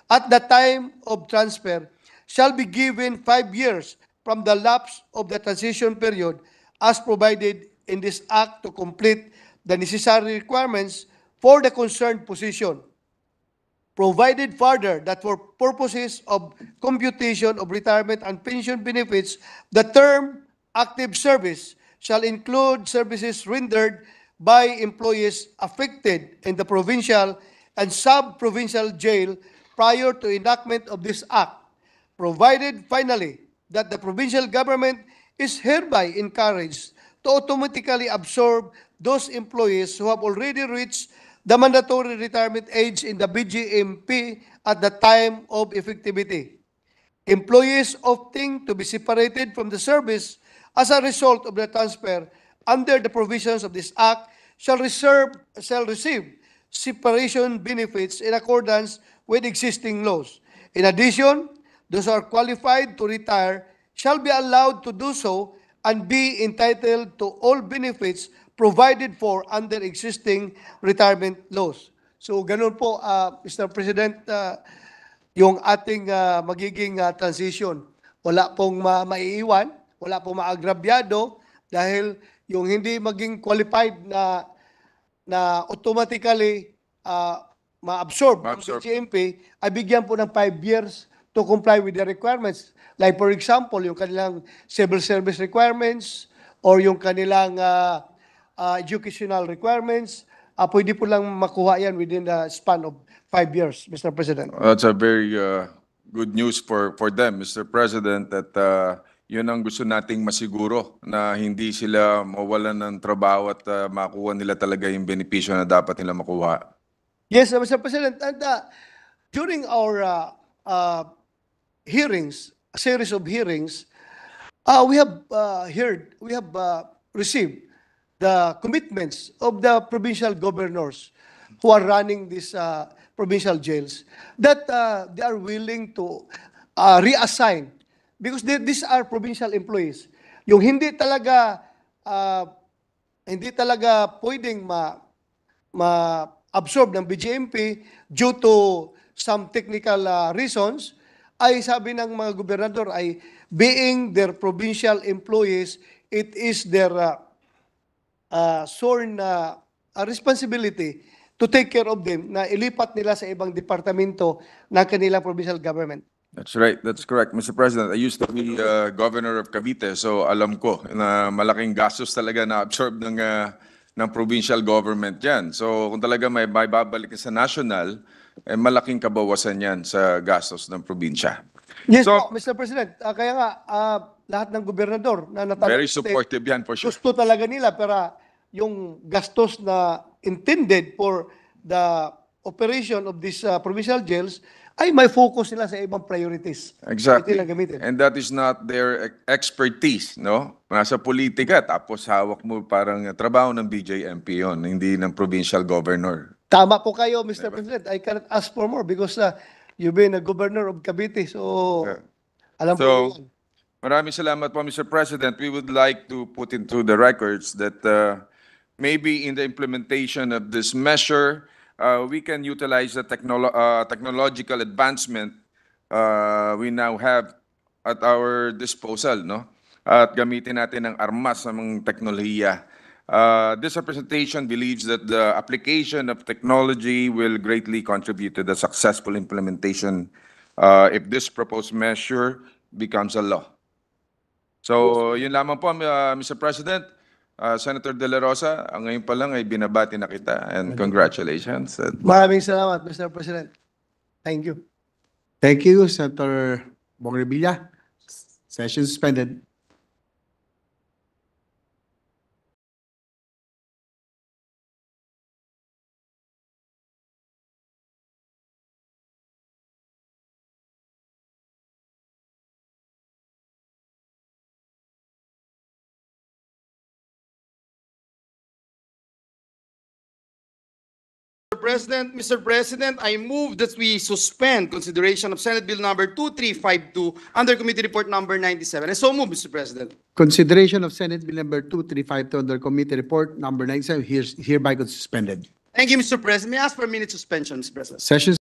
at the time of transfer shall be given 5 years from the lapse of the transition period as provided in this act to complete the necessary requirements for the concerned position. Provided further that for purposes of computation of retirement and pension benefits, the term active service shall include services rendered by employees affected in the provincial and sub-provincial jail prior to enactment of this act. Provided finally that the provincial government is hereby encouraged to automatically absorb those employees who have already reached the mandatory retirement age in the BGMP at the time of effectivity. Employees opting to be separated from the service as a result of the transfer under the provisions of this act shall receive separation benefits in accordance with existing laws. In addition, those who are qualified to retire shall be allowed to do so and be entitled to all benefits provided for under existing retirement laws. So ganun po, Mr. President, yung ating magiging transition. Wala pong maiiwan, wala pong maagrabyado dahil yung hindi maging qualified na automatically ma-absorb ng BGMP ay bigyan po ng 5 years to comply with the requirements. Like for example, yung kanilang civil service requirements or yung kanilang educational requirements, pwede po lang makuha yan within the span of 5 years, Mr. President. That's a very good news for them, Mr. President, that yun ang gusto nating masiguro na hindi sila mawalan ng trabaho at makuha nila talaga yung benepisyo na dapat nila makuha. Yes, Mr. President, and during our hearings, a series of hearings, we have received the commitments of the provincial governors who are running these provincial jails that they are willing to reassign because these are provincial employees. Yung hindi talaga pwedeng ma-absorb ng BGMP due to some technical reasons, ay sabi ng mga gobernador ay being their provincial employees, it is their sworn responsibility to take care of them na ilipat nila sa ibang departamento ng kanilang provincial government. That's right. That's correct, Mr. President. I used to be governor of Cavite, so alam ko na malaking gastos talaga na absorb ng provincial government yan. So kung talaga may babalik sa national, malaking kabawasan yan sa gastos ng probinsya. Yes, So- po, Mr. President. Kaya nga, lahat ng gobernador na natanong, Very supportive yan for sure. gusto talaga nila, pero yung gastos na intended for the operation of these provincial jails ay may focus sila sa ibang priorities. Exactly. Ito lang gamitin. And that is not their expertise, no? Nasa politika, tapos hawak mo parang trabaho ng BJMP yun, hindi ng provincial governor. Tama po kayo, Mr. President. I cannot ask for more because you've been a governor of Cavite. So, Yeah. alam po So, niyo yan. maraming salamat po, Mr. President. We would like to put into the records that maybe in the implementation of this measure, we can utilize the technological advancement we now have at our disposal, no? At gamitin natin ang armas ng teknolohiya. This representation believes that the application of technology will greatly contribute to the successful implementation if this proposed measure becomes a law. So, yun lamang po, Mr. President. Senator De La Rosa, ngayon pa lang ay binabati na kita and congratulations. Maraming salamat, Mr. President. Thank you. Thank you, Senator Bong Revilla. Session suspended. Mr. President, I move that we suspend consideration of Senate Bill number 2352 under Committee Report number 97. I so move, Mr. President. Consideration of Senate Bill number 2352 under Committee Report number 97 hereby suspended. Thank you, Mr. President. May I ask for a minute suspension, Mr. President? Session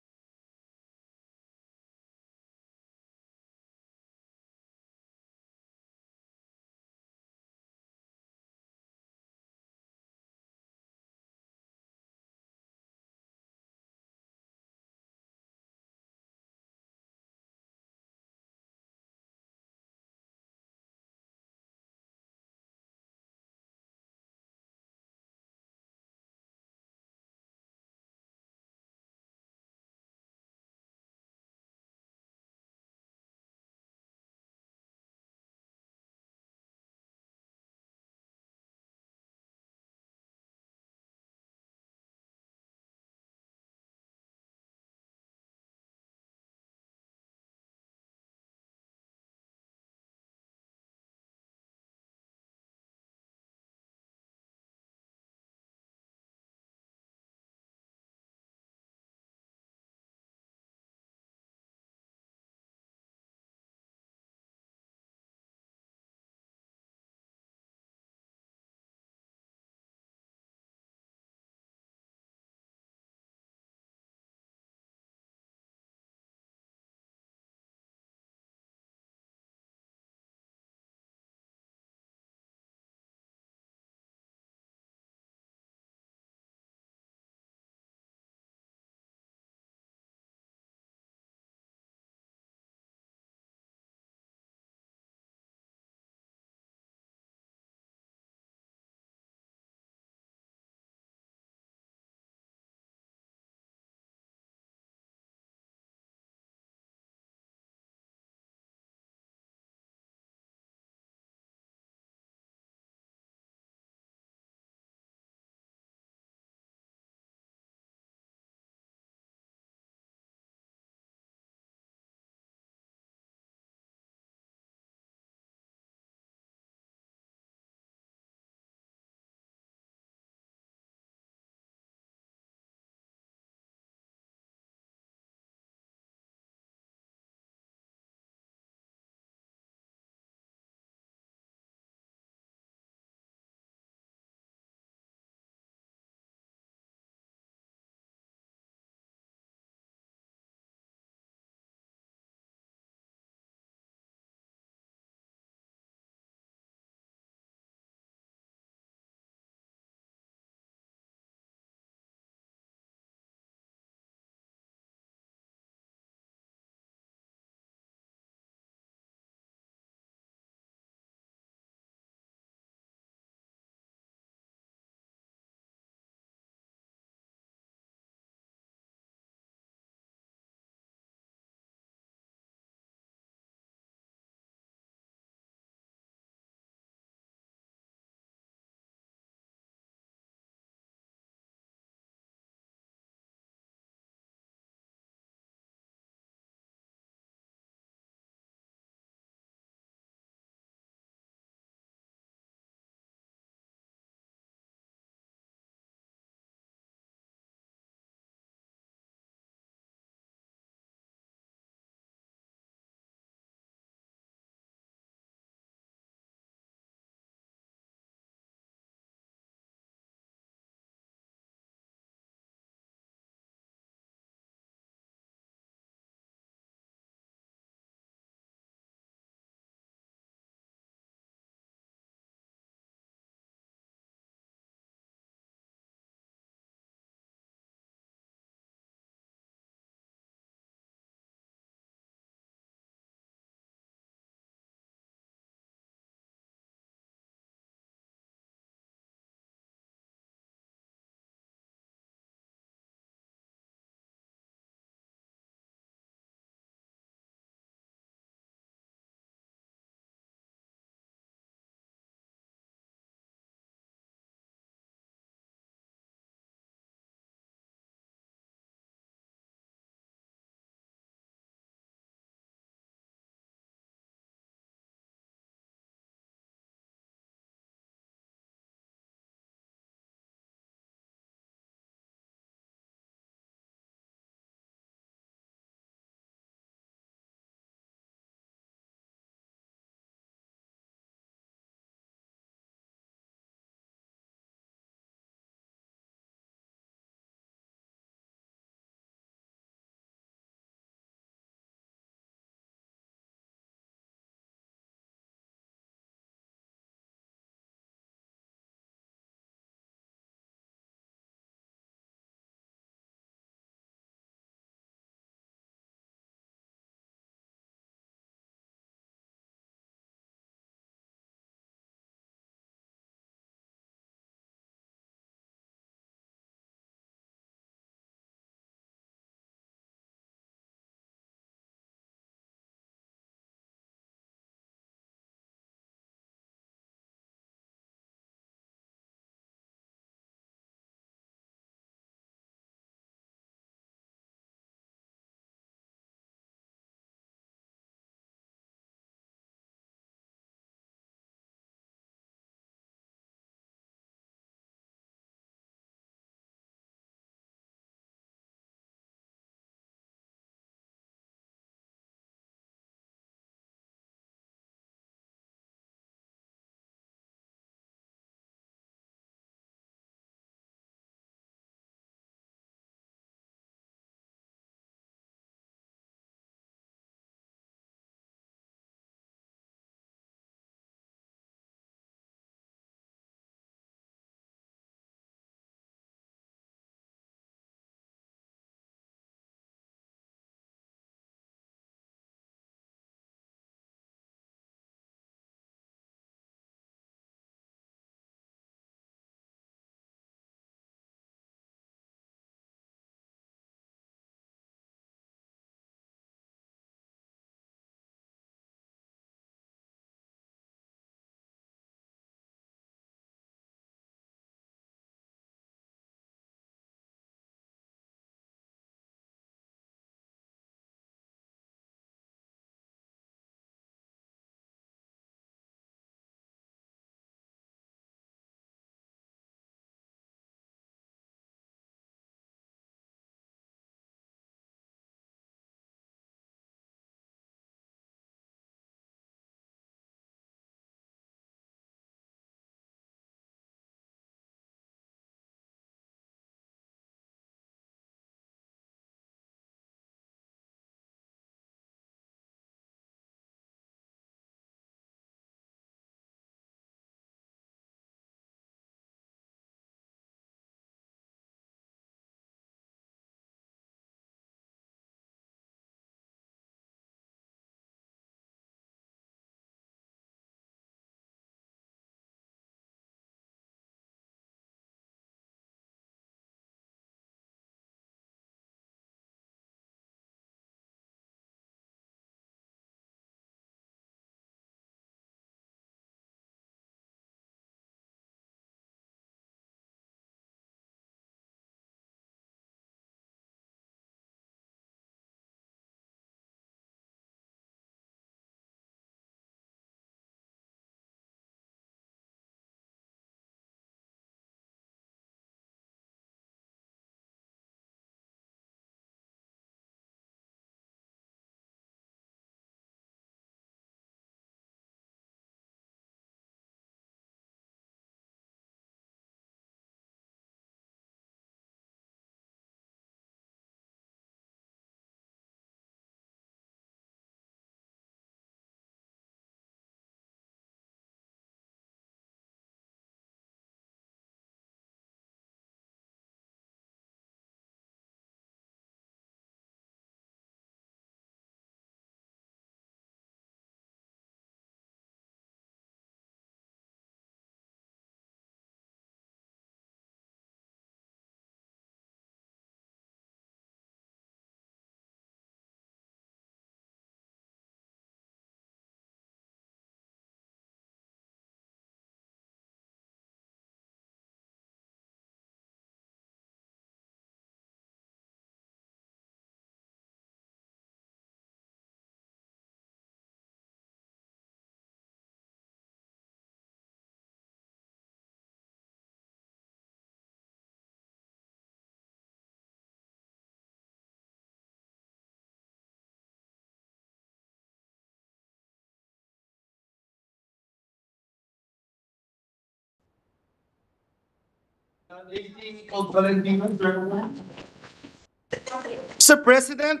Mr. President,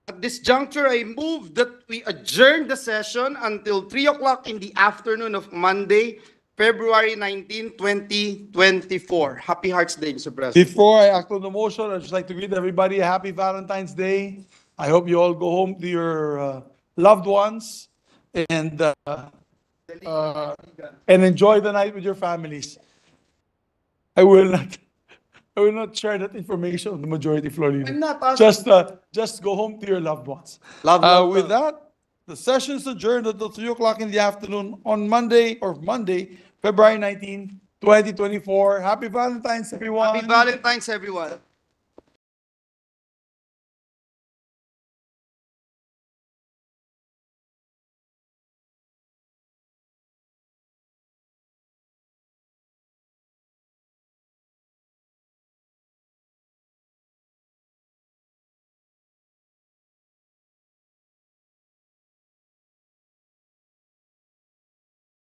at this juncture, I move that we adjourn the session until 3 o'clock in the afternoon of Monday, February 19, 2024. Happy Hearts Day, Mr. President. Before I act on the motion, I'd just like to greet everybody a happy Valentine's Day. I hope you all go home to your loved ones and enjoy the night with your families. I will not share that information on the majority floor leader. I'm not asking. Just go home to your loved ones. Love. With that, the session is adjourned until 3 o'clock in the afternoon on Monday, February 19, 2024. Happy Valentine's, everyone. Happy Valentine's, everyone.